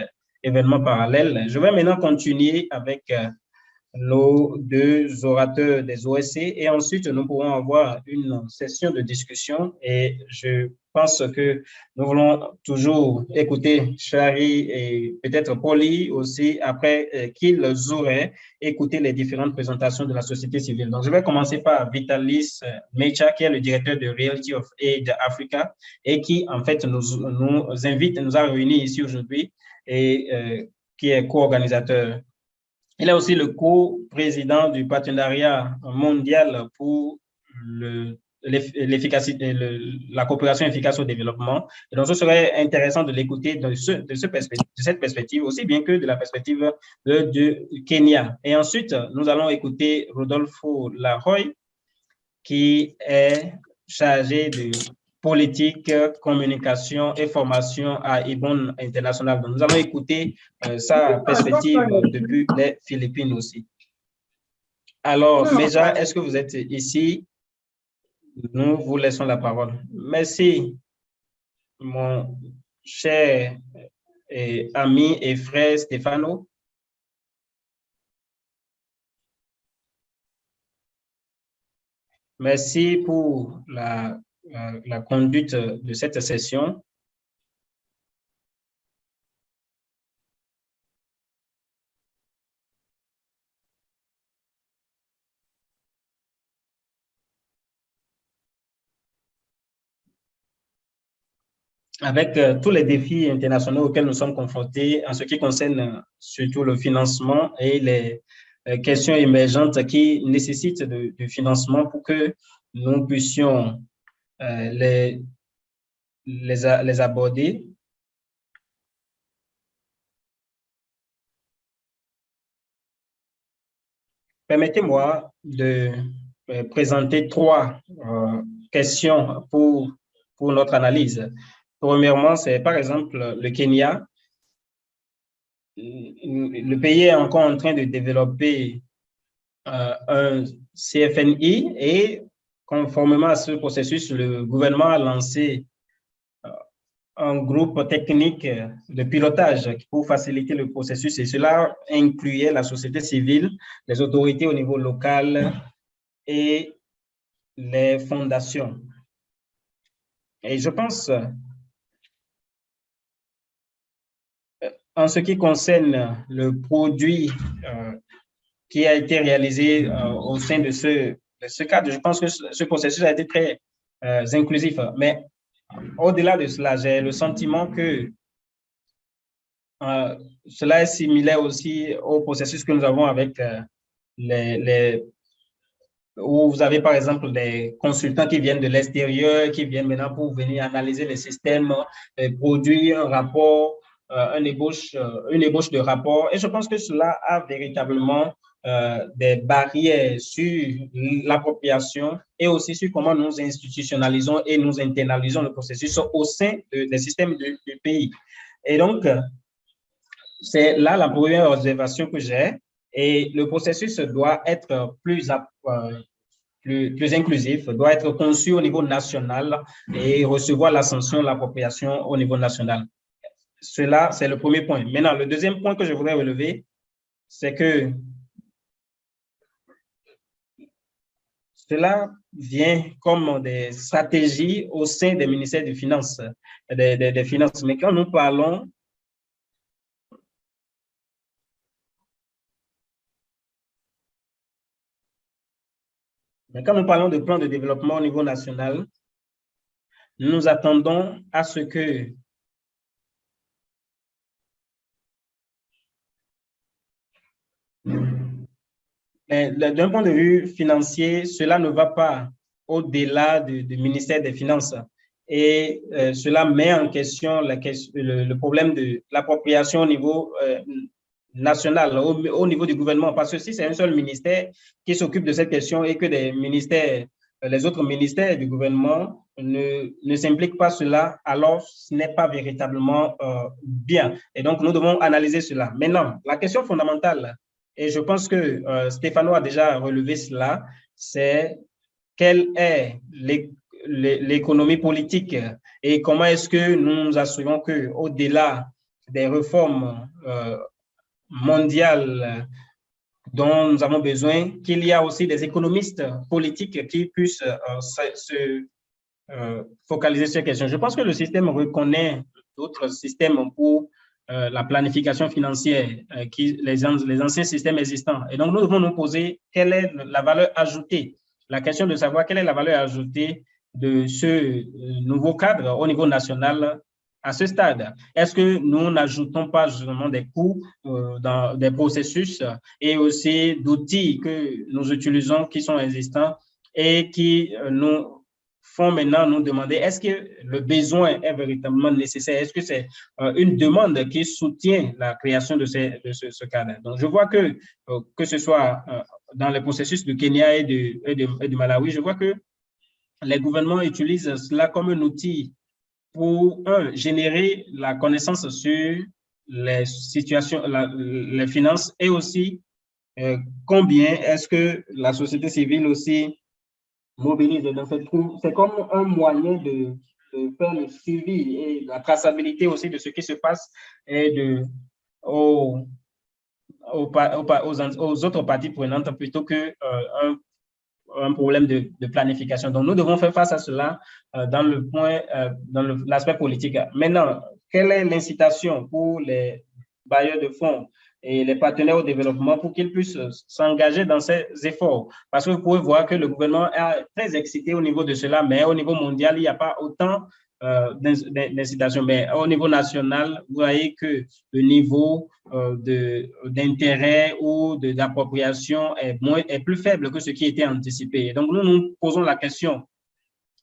événement parallèle. Je vais maintenant continuer avec nos deux orateurs des OSC et ensuite nous pourrons avoir une session de discussion et je pense que nous voulons toujours écouter Shari et peut-être Polly aussi après qu'ils auraient écouté les différentes présentations de la société civile. Donc je vais commencer par Vitalis Mecha qui est le directeur de Reality of Aid Africa et qui en fait nous a réunis ici aujourd'hui et qui est co-organisateur. Il est aussi le co-président du partenariat mondial pour l'efficacité, la coopération efficace au développement. Et donc, ce serait intéressant de l'écouter de cette perspective, aussi bien que de la perspective du Kenya. Et ensuite, nous allons écouter Rodolfo Laroy, qui est chargé de politique, communication et formation à Ibon International. Donc, nous allons écouter sa perspective depuis les Philippines aussi. Alors, Meja, est-ce que vous êtes ici? nous vous laissons la parole. Merci, mon cher ami et frère Stéphano. Merci pour la conduite de cette session. Avec tous les défis internationaux auxquels nous sommes confrontés en ce qui concerne surtout le financement et les questions émergentes qui nécessitent du financement pour que nous puissions les aborder. Permettez-moi de présenter trois questions pour notre analyse. Premièrement, c'est par exemple le Kenya. Le pays est encore en train de développer un CFNI et conformément à ce processus, le gouvernement a lancé un groupe technique de pilotage pour faciliter le processus et cela incluait la société civile, les autorités au niveau local et les fondations. Et je pense, en ce qui concerne le produit qui a été réalisé au sein de ce cadre, je pense que ce processus a été très inclusif. Mais au-delà de cela, j'ai le sentiment que cela est similaire aussi au processus que nous avons avec où vous avez par exemple des consultants qui viennent de l'extérieur, qui viennent maintenant pour venir analyser les systèmes, produire un rapport, une ébauche de rapport. Et je pense que cela a véritablement des barrières sur l'appropriation et aussi sur comment nous institutionnalisons et nous internalisons le processus au sein des systèmes du pays. Et donc, c'est là la première observation que j'ai. Et le processus doit être plus inclusif, doit être conçu au niveau national et recevoir la sanction, l'appropriation au niveau national. Cela, c'est le premier point. Maintenant, le deuxième point que je voudrais relever, c'est que cela vient comme des stratégies au sein des ministères des Finances, des Finances. Mais quand nous parlons de plan de développement au niveau national, nous attendons à ce que d'un point de vue financier, cela ne va pas au-delà du ministère des Finances. Et cela met en question le problème de l'appropriation au niveau national, au niveau du gouvernement. Parce que si c'est un seul ministère qui s'occupe de cette question et que les autres ministères du gouvernement ne s'impliquent pas cela, alors ce n'est pas véritablement bien. Et donc, nous devons analyser cela. Maintenant, la question fondamentale, et je pense que Stéphano a déjà relevé cela, c'est quelle est l'économie politique et comment est-ce que nous nous assurons qu'au-delà des réformes mondiales dont nous avons besoin, qu'il y a aussi des économistes politiques qui puissent se focaliser sur ces questions. Je pense que le système reconnaît d'autres systèmes pour la planification financière, les anciens systèmes existants. Et donc, nous devons nous poser quelle est la valeur ajoutée, la question de savoir quelle est la valeur ajoutée de ce nouveau cadre au niveau national à ce stade. Est-ce que nous n'ajoutons pas justement des coûts dans des processus et aussi d'outils que nous utilisons qui sont existants et qui nous font maintenant nous demander est-ce que le besoin est véritablement nécessaire? Est-ce que c'est une demande qui soutient la création de ce cadre? Donc, je vois que ce soit dans le processus du Kenya et du Malawi, je vois que les gouvernements utilisent cela comme un outil pour, générer la connaissance sur les situations, les finances et aussi combien est-ce que la société civile aussi mobilise. Donc, c'est comme un moyen de faire le suivi et la traçabilité aussi de ce qui se passe et aux, aux autres parties prenantes plutôt que un problème de planification. Donc, nous devons faire face à cela dans le point, dans l'aspect politique. Maintenant, quelle est l'incitation pour les bailleurs de fonds et les partenaires au développement pour qu'ils puissent s'engager dans ces efforts? Parce que vous pouvez voir que le gouvernement est très excité au niveau de cela, mais au niveau mondial, il n'y a pas autant d'incitation. Mais au niveau national, vous voyez que le niveau d'intérêt ou d'appropriation est plus faible que ce qui était anticipé. Donc, nous nous posons la question,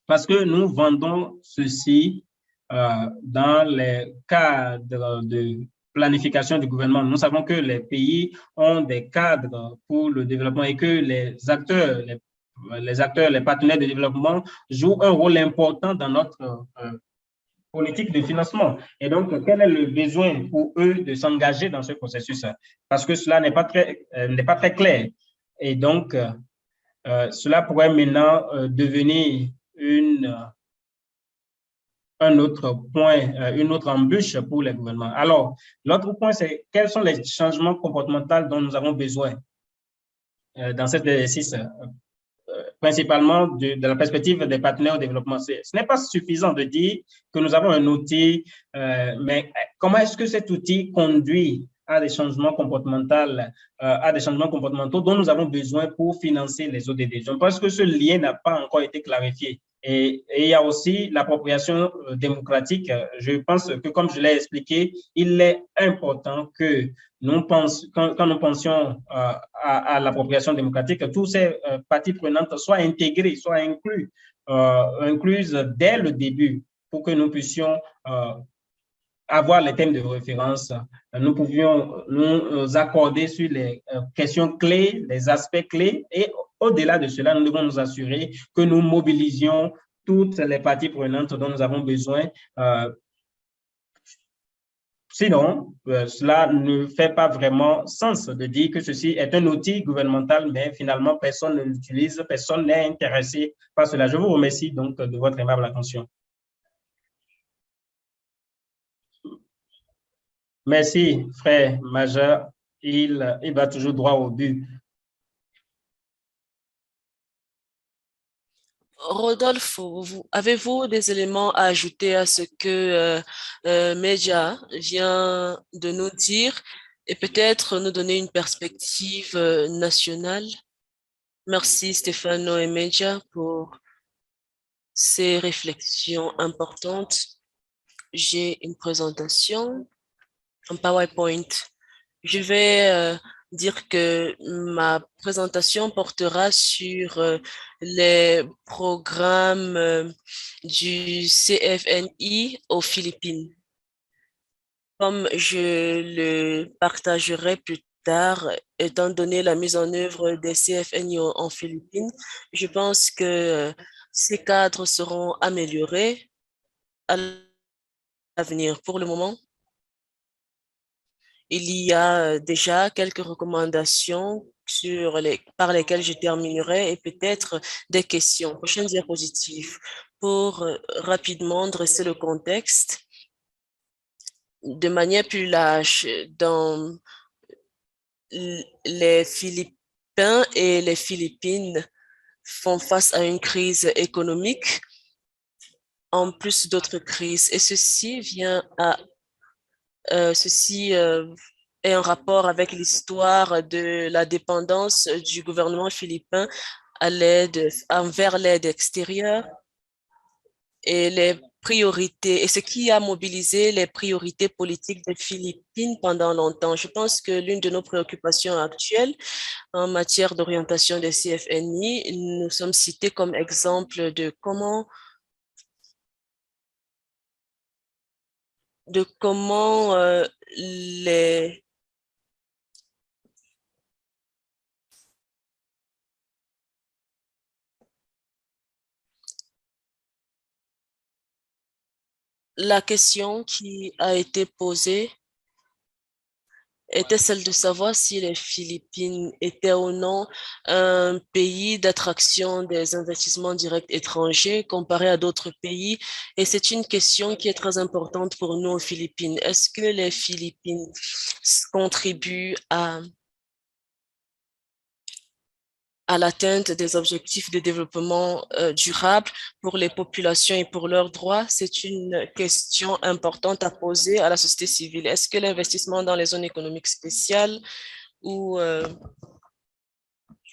parce que nous vendons ceci dans les cadres de planification du gouvernement. Nous savons que les pays ont des cadres pour le développement et que les partenaires de développement jouent un rôle important dans notre politique de financement. Et donc, quel est le besoin pour eux de s'engager dans ce processus? Parce que cela n'est pas très clair. Et donc, cela pourrait maintenant devenir un autre point, une autre embûche pour les gouvernements. Alors, l'autre point, c'est quels sont les changements comportementaux dont nous avons besoin dans cet exercice, principalement de la perspective des partenaires au développement. Ce n'est pas suffisant de dire que nous avons un outil, mais comment est-ce que cet outil conduit à des changements comportementaux dont nous avons besoin pour financer les ODD? Je pense que ce lien n'a pas encore été clarifié. Et il y a aussi l'appropriation démocratique. Je pense que, comme je l'ai expliqué, il est important que quand nous pensions à l'appropriation démocratique, toutes ces parties prenantes soient intégrées, soient incluses dès le début pour que nous puissions avoir les thèmes de référence. Nous pouvions nous accorder sur les questions clés, les aspects clés et au-delà de cela, nous devons nous assurer que nous mobilisions toutes les parties prenantes dont nous avons besoin. Sinon, cela ne fait pas vraiment sens de dire que ceci est un outil gouvernemental, mais finalement, personne ne l'utilise, personne n'est intéressé par cela. Je vous remercie donc de votre aimable attention. Merci, frère majeur. Il va toujours droit au but. Rodolphe, avez-vous des éléments à ajouter à ce que Medja vient de nous dire et peut-être nous donner une perspective nationale? Merci Stefano et Medja pour ces réflexions importantes. J'ai une présentation, un PowerPoint. Je vais dire que ma présentation portera sur les programmes du CFNI aux Philippines. Comme je le partagerai plus tard, étant donné la mise en œuvre des CFNI en Philippines, je pense que ces cadres seront améliorés à l'avenir. Pour le moment, il y a déjà quelques recommandations par lesquelles je terminerai et peut-être des questions. Prochaine diapositive. Pour rapidement dresser le contexte de manière plus large, dans les Philippins et les Philippines font face à une crise économique en plus d'autres crises. Et ceci est en rapport avec l'histoire de la dépendance du gouvernement philippin envers l'aide extérieure et les priorités et ce qui a mobilisé les priorités politiques des Philippines pendant longtemps. Je pense que l'une de nos préoccupations actuelles en matière d'orientation des CFNI, nous sommes cités comme exemple de comment la question qui a été posée était celle de savoir si les Philippines étaient ou non un pays d'attraction des investissements directs étrangers comparé à d'autres pays. Et c'est une question qui est très importante pour nous aux Philippines. Est-ce que les Philippines contribuent à l'atteinte des objectifs de développement durable pour les populations et pour leurs droits? C'est une question importante à poser à la société civile. Est-ce que l'investissement dans les zones économiques spéciales ou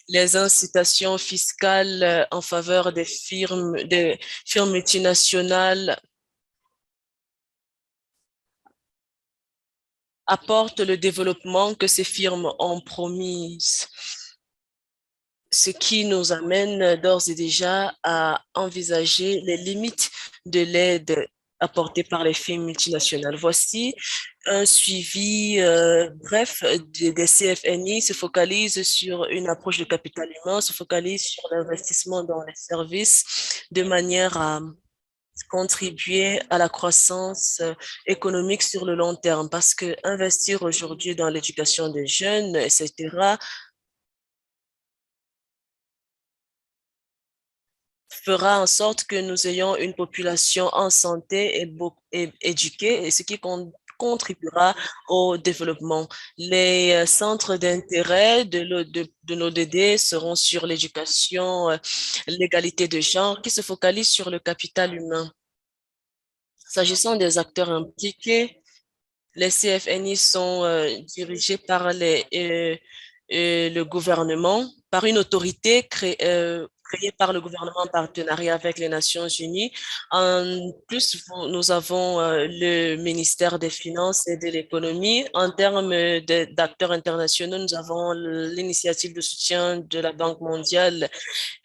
les incitations fiscales en faveur des firmes multinationales apportent le développement que ces firmes ont promis, ce qui nous amène d'ores et déjà à envisager les limites de l'aide apportée par les firmes multinationales. Voici un suivi bref des CFNI se focalise sur une approche de capital humain, se focalise sur l'investissement dans les services de manière à contribuer à la croissance économique sur le long terme parce que investir aujourd'hui dans l'éducation des jeunes, etc., fera en sorte que nous ayons une population en santé et éduquée, et ce qui contribuera au développement. Les centres d'intérêt de l'ODD seront sur l'éducation, l'égalité de genre, qui se focalise sur le capital humain. S'agissant des acteurs impliqués, les CFNI sont dirigés par le gouvernement, par une autorité créée par le gouvernement en partenariat avec les Nations Unies. En plus, nous avons le ministère des Finances et de l'Économie. En termes d'acteurs internationaux, nous avons l'initiative de soutien de la Banque mondiale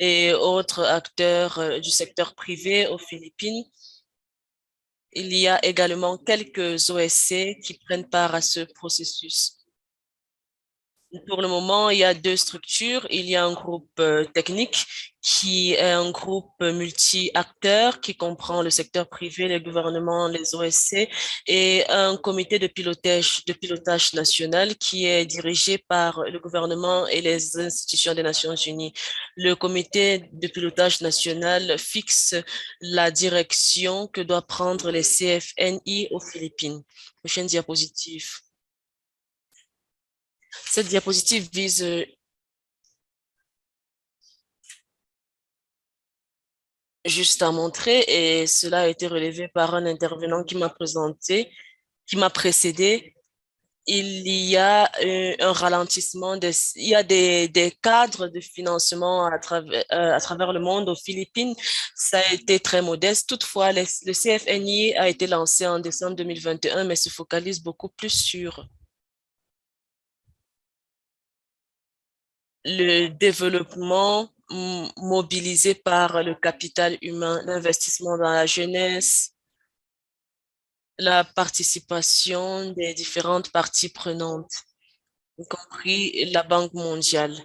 et autres acteurs du secteur privé aux Philippines. Il y a également quelques OSC qui prennent part à ce processus. Pour le moment, il y a deux structures. Il y a un groupe technique qui est un groupe multi-acteurs qui comprend le secteur privé, les gouvernements, les OSC et un comité de pilotage national qui est dirigé par le gouvernement et les institutions des Nations Unies. Le comité de pilotage national fixe la direction que doivent prendre les CFNI aux Philippines. Prochaine diapositive. Cette diapositive vise juste à montrer, et cela a été relevé par un intervenant qui m'a précédé. Il y a un ralentissement, il y a des cadres de financement à travers le monde. Aux Philippines, ça a été très modeste. Toutefois, le CFNI a été lancé en décembre 2021, mais se focalise beaucoup plus sur le développement mobilisé par le capital humain, l'investissement dans la jeunesse, la participation des différentes parties prenantes, y compris la Banque mondiale.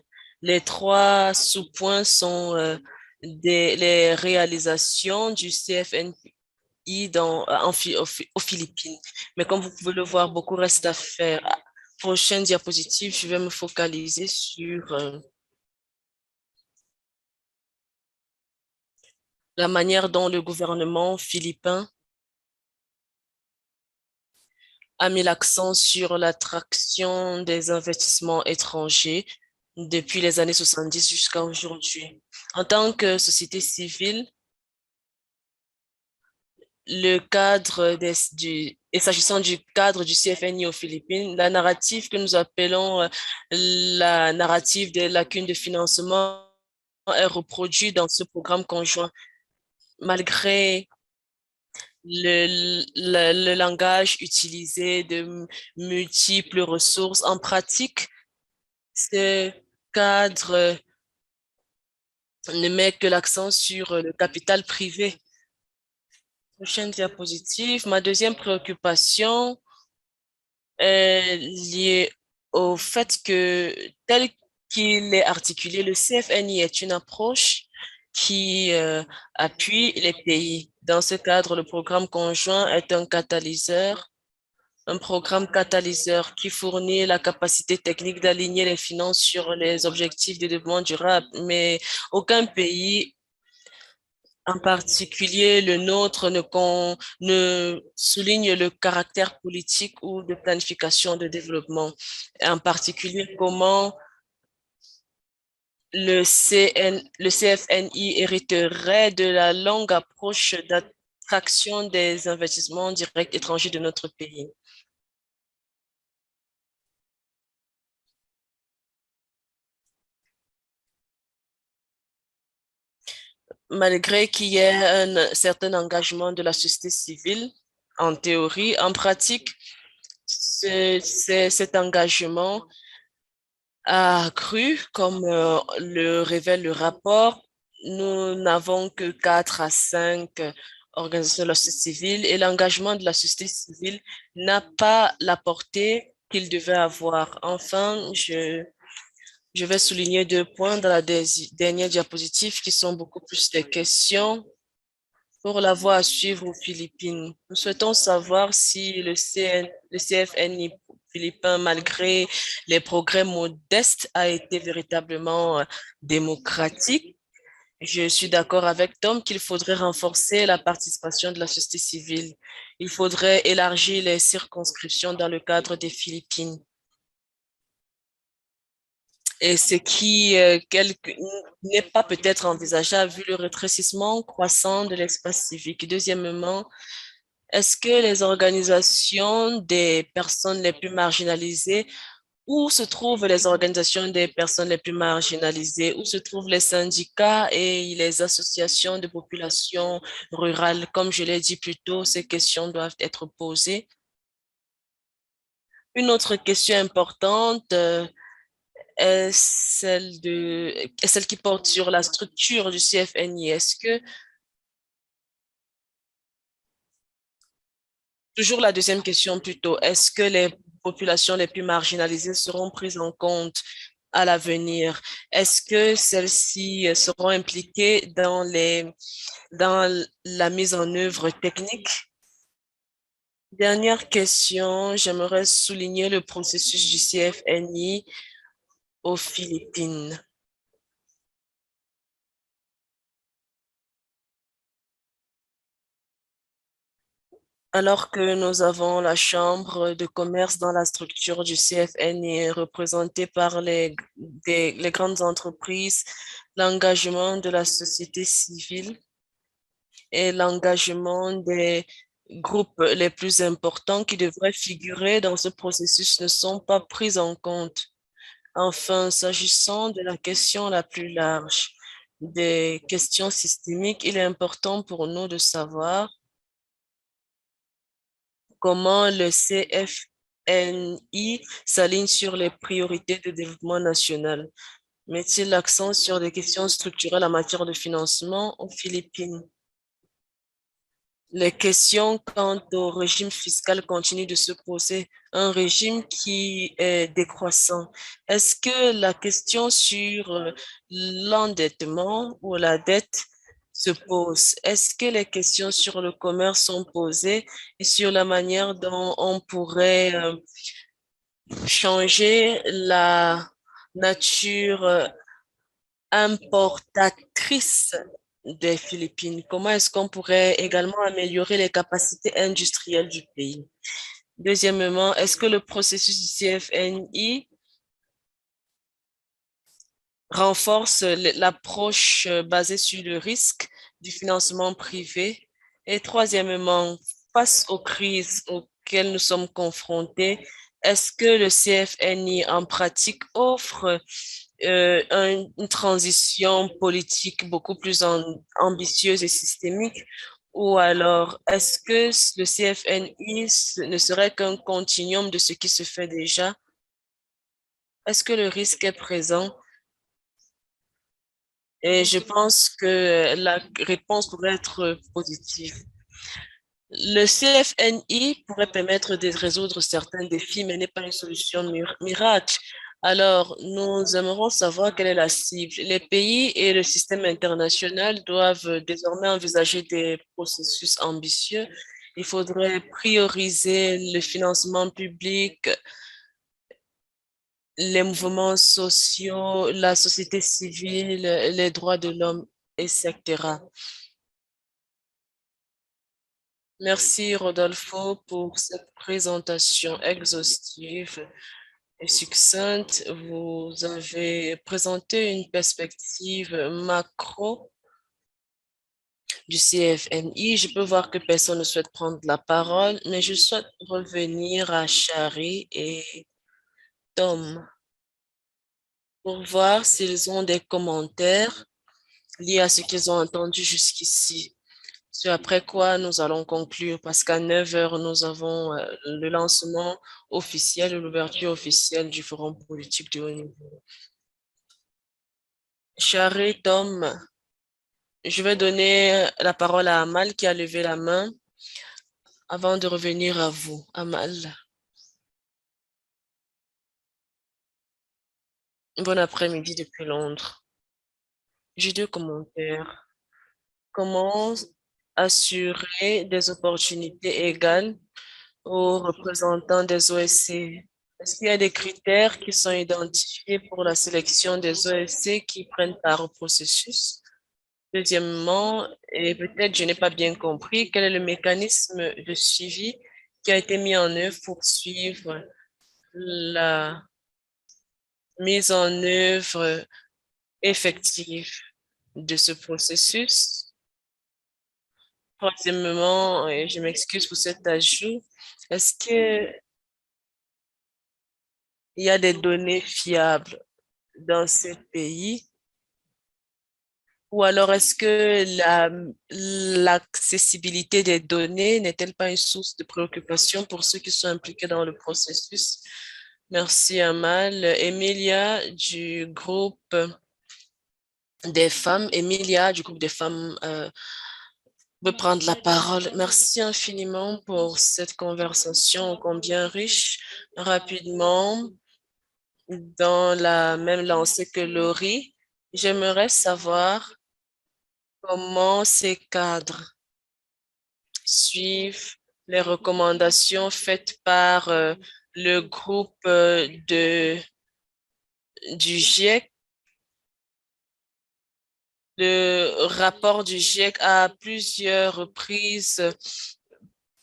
Les trois sous-points sont les réalisations du CFNI aux Philippines. Mais comme vous pouvez le voir, beaucoup reste à faire. Prochaine diapositive, je vais me focaliser sur la manière dont le gouvernement philippin a mis l'accent sur l'attraction des investissements étrangers depuis les années 70 jusqu'à aujourd'hui. En tant que société civile, et s'agissant du cadre du CFNI aux Philippines, la narrative que nous appelons la narrative des lacunes de financement est reproduite dans ce programme conjoint. Malgré le langage utilisé de multiples ressources. En pratique, ce cadre ne met que l'accent sur le capital privé. Prochaine diapositive. Ma deuxième préoccupation est liée au fait que, tel qu'il est articulé, le CFNI est une approche qui appuie les pays. Dans ce cadre, le programme conjoint est un catalyseur un programme catalyseur qui fournit la capacité technique d'aligner les finances sur les objectifs de développement durable, mais aucun pays, en particulier le nôtre, ne souligne le caractère politique ou de planification de développement. En particulier, comment le CFNI hériterait de la longue approche d'attraction des investissements directs étrangers de notre pays. Malgré qu'il y ait un certain engagement de la société civile, en théorie, en pratique, cet engagement a cru, comme le révèle le rapport. Nous n'avons que 4 à 5 organisations de la société civile et l'engagement de la société civile n'a pas la portée qu'il devait avoir. Enfin, je vais souligner 2 points dans la dernière diapositive qui sont beaucoup plus des questions pour la voie à suivre aux Philippines. Nous souhaitons savoir si le CFNI philippin, malgré les progrès modestes, a été véritablement démocratique. Je suis d'accord avec Tom qu'il faudrait renforcer la participation de la société civile. Il faudrait élargir les circonscriptions dans le cadre des Philippines. Et ce qui n'est pas peut-être envisageable vu le rétrécissement croissant de l'espace civique. Deuxièmement, est-ce que les organisations des personnes les plus marginalisées, où se trouvent les organisations des personnes les plus marginalisées, où se trouvent les syndicats et les associations de populations rurales? Comme je l'ai dit plus tôt, ces questions doivent être posées. Une autre question importante est celle qui porte sur la structure du CFNI. Toujours la deuxième question plutôt, est-ce que les populations les plus marginalisées seront prises en compte à l'avenir? Est-ce que celles-ci seront impliquées dans la mise en œuvre technique? Dernière question, j'aimerais souligner le processus du CFNI aux Philippines. Alors que nous avons la Chambre de commerce dans la structure du CFNI représentée par les grandes entreprises, l'engagement de la société civile et l'engagement des groupes les plus importants qui devraient figurer dans ce processus ne sont pas pris en compte. Enfin, s'agissant de la question la plus large, des questions systémiques, il est important pour nous de savoir comment le CFNI s'aligne sur les priorités de développement national. Met-il l'accent sur des questions structurelles en matière de financement aux Philippines? Les questions quant au régime fiscal continuent de se poser, un régime qui est décroissant. Est-ce que la question sur l'endettement ou la dette se pose? Est-ce que les questions sur le commerce sont posées et sur la manière dont on pourrait changer la nature importatrice des Philippines? Comment est-ce qu'on pourrait également améliorer les capacités industrielles du pays? Deuxièmement, est-ce que le processus du CFNI renforce l'approche basée sur le risque du financement privé? Et troisièmement, face aux crises auxquelles nous sommes confrontés, est-ce que le CFNI en pratique offre une transition politique beaucoup plus ambitieuse et systémique, ou alors est-ce que le CFNI ne serait qu'un continuum de ce qui se fait déjà? Est-ce que le risque est présent? Et je pense que la réponse pourrait être positive. Le CFNI pourrait permettre de résoudre certains défis, mais n'est pas une solution miracle. Alors, nous aimerons savoir quelle est la cible. Les pays et le système international doivent désormais envisager des processus ambitieux Il faudrait prioriser le financement public, les mouvements sociaux, la société civile, les droits de l'homme, etc. Merci, Rodolfo, pour cette présentation exhaustive et succincte. Vous avez présenté une perspective macro du CFNI. Je peux voir que personne ne souhaite prendre la parole, mais je souhaite revenir à Chari et Tom pour voir s'ils ont des commentaires liés à ce qu'ils ont entendu jusqu'ici. C'est après quoi nous allons conclure parce qu'à 9 heures, nous avons le lancement officiel, l'ouverture officielle du forum politique de haut niveau. Chari, Tom, je vais donner la parole à Amal qui a levé la main avant de revenir à vous. Amal. Bon après-midi depuis Londres. J'ai deux commentaires. Comment assurer des opportunités égales aux représentants des OSC? Est-ce qu'il y a des critères qui sont identifiés pour la sélection des OSC qui prennent part au processus? Deuxièmement, et peut-être je n'ai pas bien compris, quel est le mécanisme de suivi qui a été mis en œuvre pour suivre la mise en œuvre effective de ce processus? Troisièmement, et je m'excuse pour cet ajout, est-ce qu'il y a des données fiables dans ce pays? Ou alors est-ce que l'accessibilité des données n'est-elle pas une source de préoccupation pour ceux qui sont impliqués dans le processus? Merci, Amal. Emilia du groupe des femmes. Emilia du groupe des femmes veut prendre la parole. Merci infiniment pour cette conversation combien riche. Rapidement, dans la même lancée que Laurie, j'aimerais savoir comment ces cadres suivent les recommandations faites par le groupe du GIEC. Le rapport du GIEC a à plusieurs reprises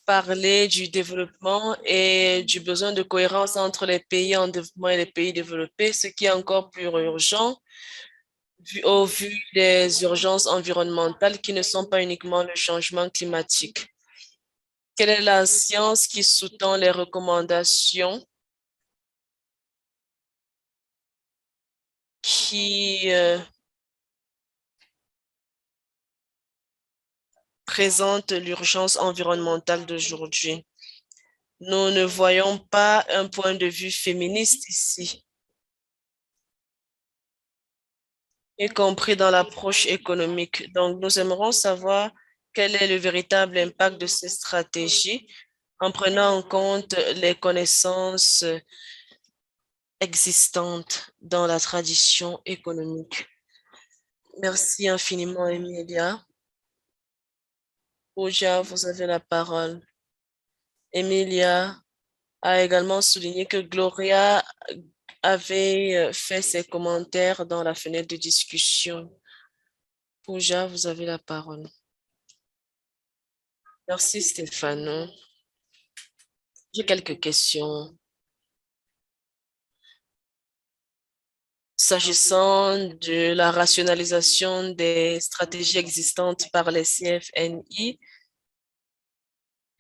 parlé du développement et du besoin de cohérence entre les pays en développement et les pays développés, ce qui est encore plus urgent au vu des urgences environnementales qui ne sont pas uniquement le changement climatique. Quelle est la science qui sous-tend les recommandations qui présentent l'urgence environnementale d'aujourd'hui? Nous ne voyons pas un point de vue féministe ici, y compris dans l'approche économique. Donc, nous aimerons savoir quel est le véritable impact de ces stratégies en prenant en compte les connaissances existantes dans la tradition économique. Merci infiniment, Emilia. Pooja, vous avez la parole. Emilia a également souligné que Gloria avait fait ses commentaires dans la fenêtre de discussion. Pooja, vous avez la parole. Merci Stéphane. J'ai quelques questions. S'agissant de la rationalisation des stratégies existantes par les CFNI,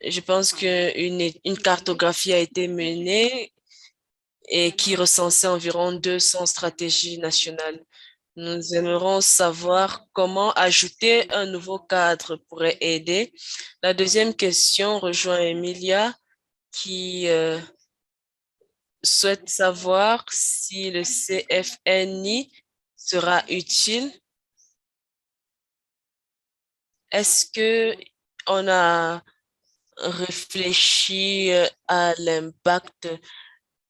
je pense qu'une cartographie a été menée et qui recensait environ 200 stratégies nationales. Nous aimerons savoir comment ajouter un nouveau cadre pourrait aider. La deuxième question rejoint Emilia qui souhaite savoir si le CFNI sera utile. Est-ce que on a réfléchi à l'impact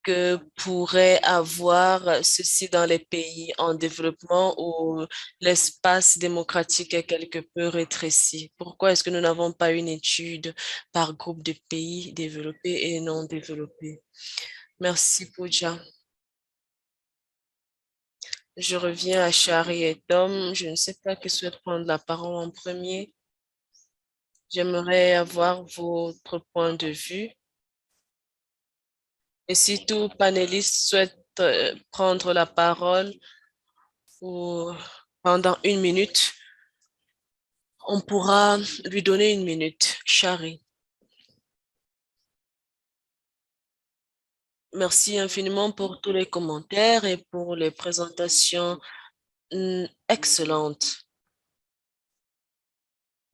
que pourrait avoir ceci dans les pays en développement où l'espace démocratique est quelque peu rétréci? Pourquoi est-ce que nous n'avons pas une étude par groupe de pays développés et non développés? Merci, Pooja. Je reviens à Shari et Tom. Je ne sais pas qui souhaite prendre la parole en premier. J'aimerais avoir votre point de vue. Et si tout panéliste souhaite prendre la parole pendant 1 minute, on pourra lui donner 1 minute. Shari. Merci infiniment pour tous les commentaires et pour les présentations excellentes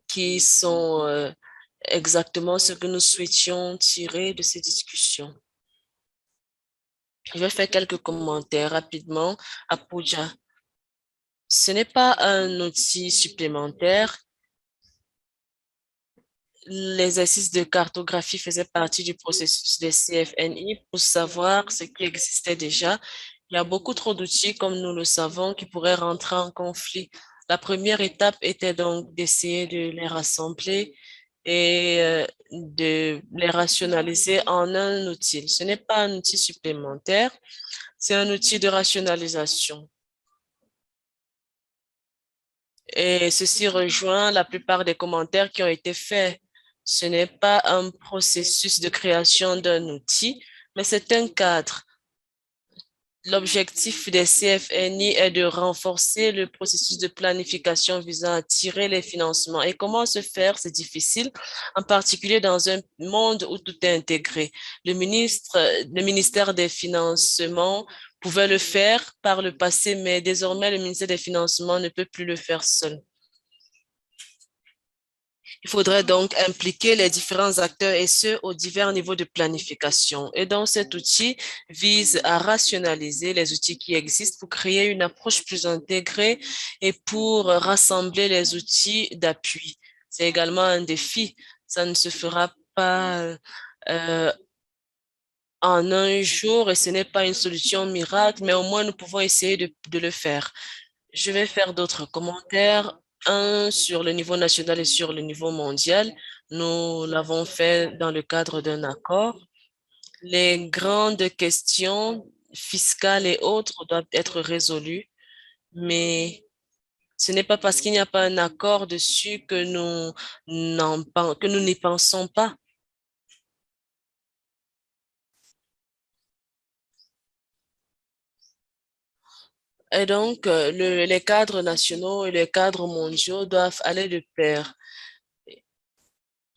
qui sont exactement ce que nous souhaitions tirer de ces discussions. Je vais faire quelques commentaires rapidement à Pooja. Ce n'est pas un outil supplémentaire. L'exercice de cartographie faisait partie du processus des CFNI pour savoir ce qui existait déjà. Il y a beaucoup trop d'outils, comme nous le savons, qui pourraient rentrer en conflit. La première étape était donc d'essayer de les rassembler et de les rationaliser en un outil. Ce n'est pas un outil supplémentaire, c'est un outil de rationalisation. Et ceci rejoint la plupart des commentaires qui ont été faits. Ce n'est pas un processus de création d'un outil, mais c'est un cadre. L'objectif des CFNI est de renforcer le processus de planification visant à attirer les financements. Et comment se faire? C'est difficile, en particulier dans un monde où tout est intégré. Le ministère des Financements pouvait le faire par le passé, mais désormais, le ministère des Financements ne peut plus le faire seul. Il faudrait donc impliquer les différents acteurs et ce, aux divers niveaux de planification. Et donc, cet outil vise à rationaliser les outils qui existent pour créer une approche plus intégrée et pour rassembler les outils d'appui. C'est également un défi. Ça ne se fera pas en un jour et ce n'est pas une solution miracle, mais au moins nous pouvons essayer de le faire. Je vais faire d'autres commentaires, un sur le niveau national et sur le niveau mondial. Nous l'avons fait dans le cadre d'un accord. Les grandes questions fiscales et autres doivent être résolues, mais ce n'est pas parce qu'il n'y a pas un accord dessus que nous n'y pensons pas. Et donc, les cadres nationaux et les cadres mondiaux doivent aller de pair.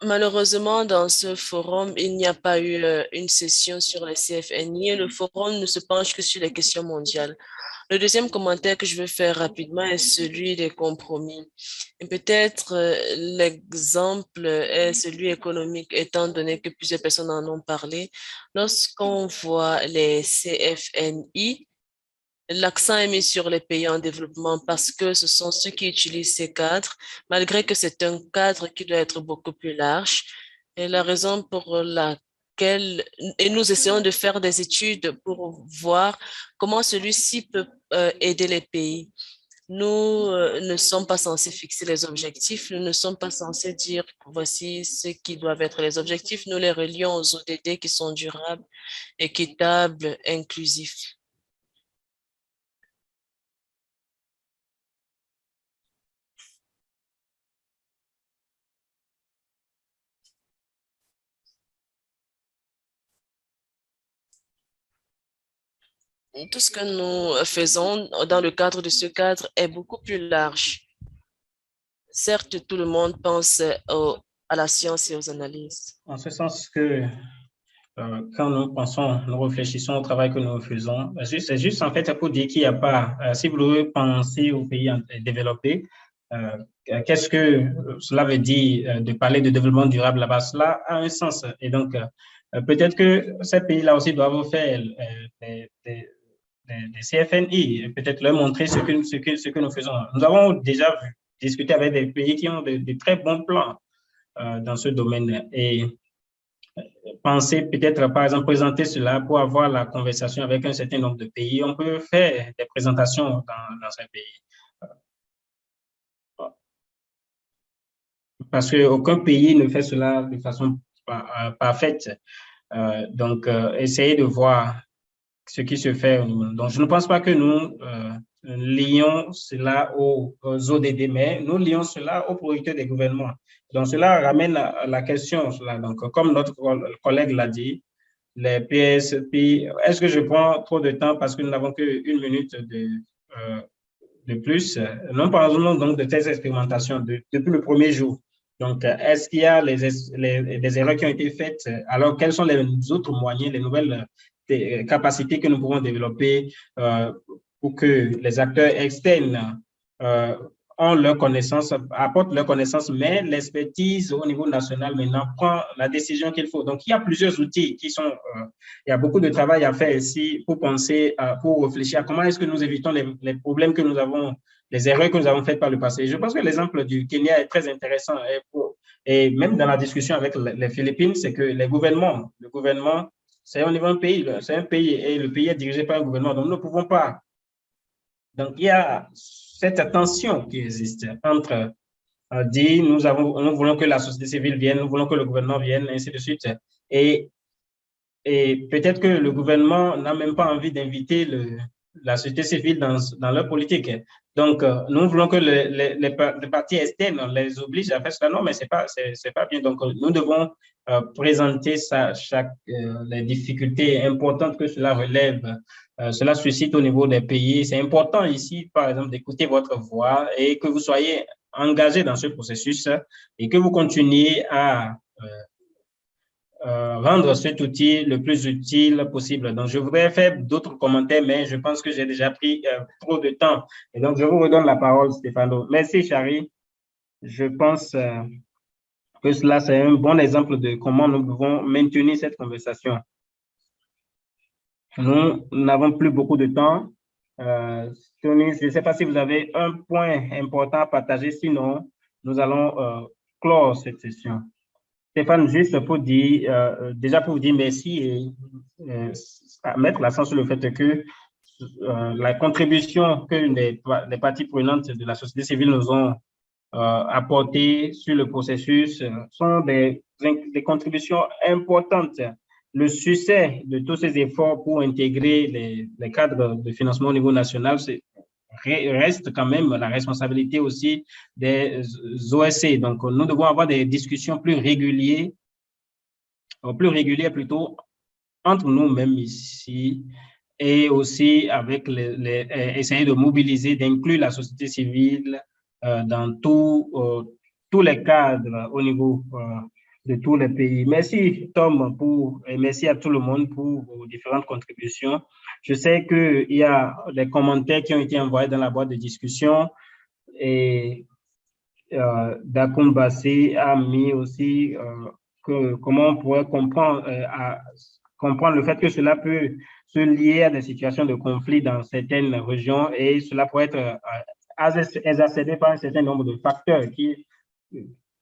Malheureusement, dans ce forum, il n'y a pas eu une session sur les CFNI et le forum ne se penche que sur les questions mondiales. Le deuxième commentaire que je veux faire rapidement est celui des compromis. Et peut-être l'exemple est celui économique, étant donné que plusieurs personnes en ont parlé. Lorsqu'on voit les CFNI, l'accent est mis sur les pays en développement parce que ce sont ceux qui utilisent ces cadres, malgré que c'est un cadre qui doit être beaucoup plus large. Et la raison pour laquelle, et nous essayons de faire des études pour voir comment celui-ci peut aider les pays. Nous ne sommes pas censés fixer les objectifs, nous ne sommes pas censés dire voici ce qui doivent être les objectifs. Nous les relions aux ODD qui sont durables, équitables, inclusifs. Tout ce que nous faisons dans le cadre de ce cadre est beaucoup plus large. Certes, tout le monde pense à la science et aux analyses. En ce sens que quand nous pensons, nous réfléchissons au travail que nous faisons, c'est juste en fait pour dire qu'il n'y a pas, si vous voulez penser aux pays développés, qu'est-ce que cela veut dire de parler de développement durable là-bas? Cela a un sens. Et donc, peut-être que ces pays-là aussi doivent faire des CFNI, peut-être leur montrer ce que nous faisons. Nous avons déjà discuté avec des pays qui ont de très bons plans dans ce domaine. Et penser peut-être, par exemple, présenter cela pour avoir la conversation avec un certain nombre de pays. On peut faire des présentations dans un pays. Parce qu'aucun pays ne fait cela de façon parfaite. Donc, essayez de voir ce qui se fait. Donc, je ne pense pas que nous lions cela aux ODD, mais nous lions cela aux producteurs des gouvernements. Donc, cela ramène à la question. Cela. Donc, comme notre collègue l'a dit, les PSP, est-ce que je prends trop de temps parce que nous n'avons qu'une minute de plus? Nous parlons donc de ces expérimentations depuis le premier jour. Donc, est-ce qu'il y a des erreurs qui ont été faites? Alors, quels sont les autres moyens, les nouvelles capacités que nous pouvons développer pour que les acteurs externes ont leur connaissance, apportent leur connaissance, mais l'expertise au niveau national maintenant prend la décision qu'il faut. Donc, il y a plusieurs outils qui sont, il y a beaucoup de travail à faire ici pour penser, pour réfléchir à comment est-ce que nous évitons les problèmes que nous avons, les erreurs que nous avons faites par le passé. Je pense que l'exemple du Kenya est très intéressant et même dans la discussion avec les Philippines, c'est que le gouvernement, c'est au niveau d'un pays, c'est un pays et le pays est dirigé par un gouvernement, donc nous ne pouvons pas. Donc, il y a cette tension qui existe entre dire nous voulons que la société civile vienne, nous voulons que le gouvernement vienne, ainsi de suite. Et, et peut-être que le gouvernement n'a même pas envie d'inviter la société civile dans leur politique. Donc, nous voulons que les partis externes les obligent à faire cela. Non, mais c'est pas bien. Donc, nous devons présenter les difficultés importantes que cela relève. Cela suscite au niveau des pays. C'est important ici, par exemple, d'écouter votre voix et que vous soyez engagé dans ce processus et que vous continuiez à rendre cet outil le plus utile possible. Donc, je voudrais faire d'autres commentaires, mais je pense que j'ai déjà pris trop de temps. Et donc, je vous redonne la parole, Stéphano. Merci, Chari. Je pense que cela, c'est un bon exemple de comment nous pouvons maintenir cette conversation. Nous n'avons plus beaucoup de temps. Tony, je ne sais pas si vous avez un point important à partager, sinon nous allons clore cette session. Stéphane, juste pour dire, déjà pour vous dire merci et mettre l'accent sur le fait que la contribution que les parties prenantes de la société civile nous ont apportées sur le processus sont des contributions importantes. Le succès de tous ces efforts pour intégrer les cadres de financement au niveau national, reste quand même la responsabilité aussi des OSC. Donc, nous devons avoir des discussions plus régulières plutôt, entre nous-mêmes ici et aussi avec essayer de mobiliser, d'inclure la société civile dans tous les cadres au niveau de tous les pays. Merci Tom et merci à tout le monde pour vos différentes contributions. Je sais qu'il y a des commentaires qui ont été envoyés dans la boîte de discussion et Dakoum Bassé a mis aussi comment on pourrait comprendre le fait que cela peut se lier à des situations de conflit dans certaines régions et cela pourrait être exacerbé par un certain nombre de facteurs qui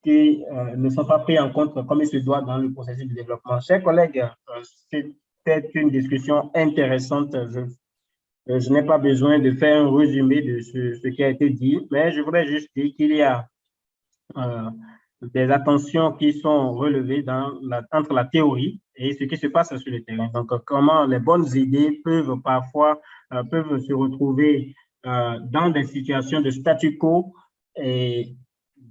ne sont pas pris en compte comme il se doit dans le processus de développement. Chers collègues, c'était une discussion intéressante. Je n'ai pas besoin de faire un résumé de ce qui a été dit, mais je voudrais juste dire qu'il y a des attentions qui sont relevées entre la théorie et ce qui se passe sur le terrain. Donc, comment les bonnes idées peuvent parfois se retrouver dans des situations de statu quo et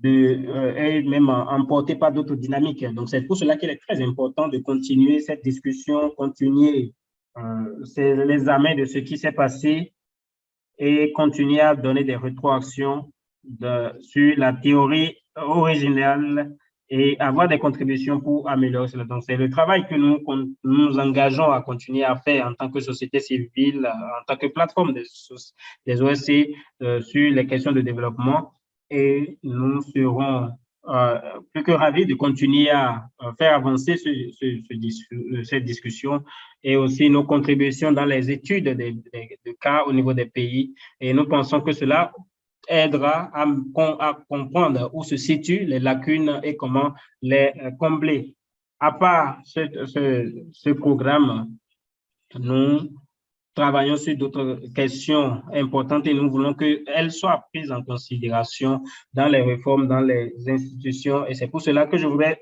même emportées par d'autres dynamiques. Donc, c'est pour cela qu'il est très important de continuer cette discussion, continuer l'examen de ce qui s'est passé et continuer à donner des rétroactions sur la théorie originale et avoir des contributions pour améliorer cela. Donc, c'est le travail que nous engageons à continuer à faire en tant que société civile, en tant que plateforme des OSC sur les questions de développement. Et nous serons plus que ravis de continuer à faire avancer cette discussion et aussi nos contributions dans les études de cas au niveau des pays. Et nous pensons que cela aidera à comprendre où se situent les lacunes et comment les combler. À part ce programme, nous travaillons sur d'autres questions importantes et nous voulons qu'elles soient prises en considération dans les réformes, dans les institutions. Et c'est pour cela que je voudrais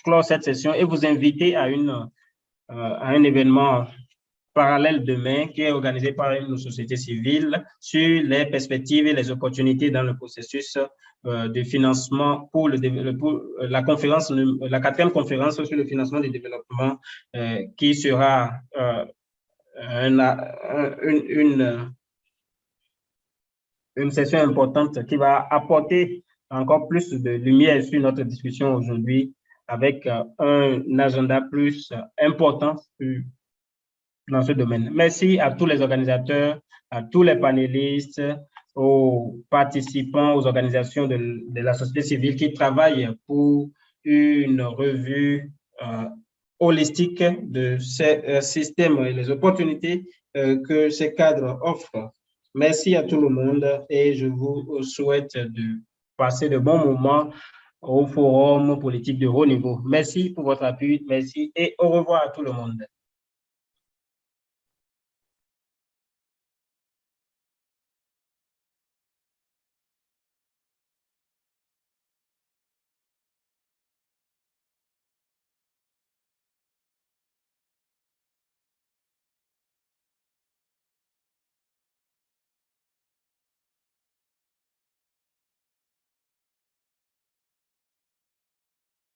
clore cette session et vous inviter à un événement parallèle demain qui est organisé par une société civile sur les perspectives et les opportunités dans le processus de financement pour la conférence, la 4e conférence sur le financement du développement qui sera une session importante qui va apporter encore plus de lumière sur notre discussion aujourd'hui avec un agenda plus important dans ce domaine. Merci à tous les organisateurs, à tous les panélistes, aux participants, aux organisations de la société civile qui travaillent pour une revue holistique de ces systèmes et les opportunités que ces cadres offrent. Merci à tout le monde et je vous souhaite de passer de bons moments au Forum politique de haut niveau. Merci pour votre appui, merci et au revoir à tout le monde.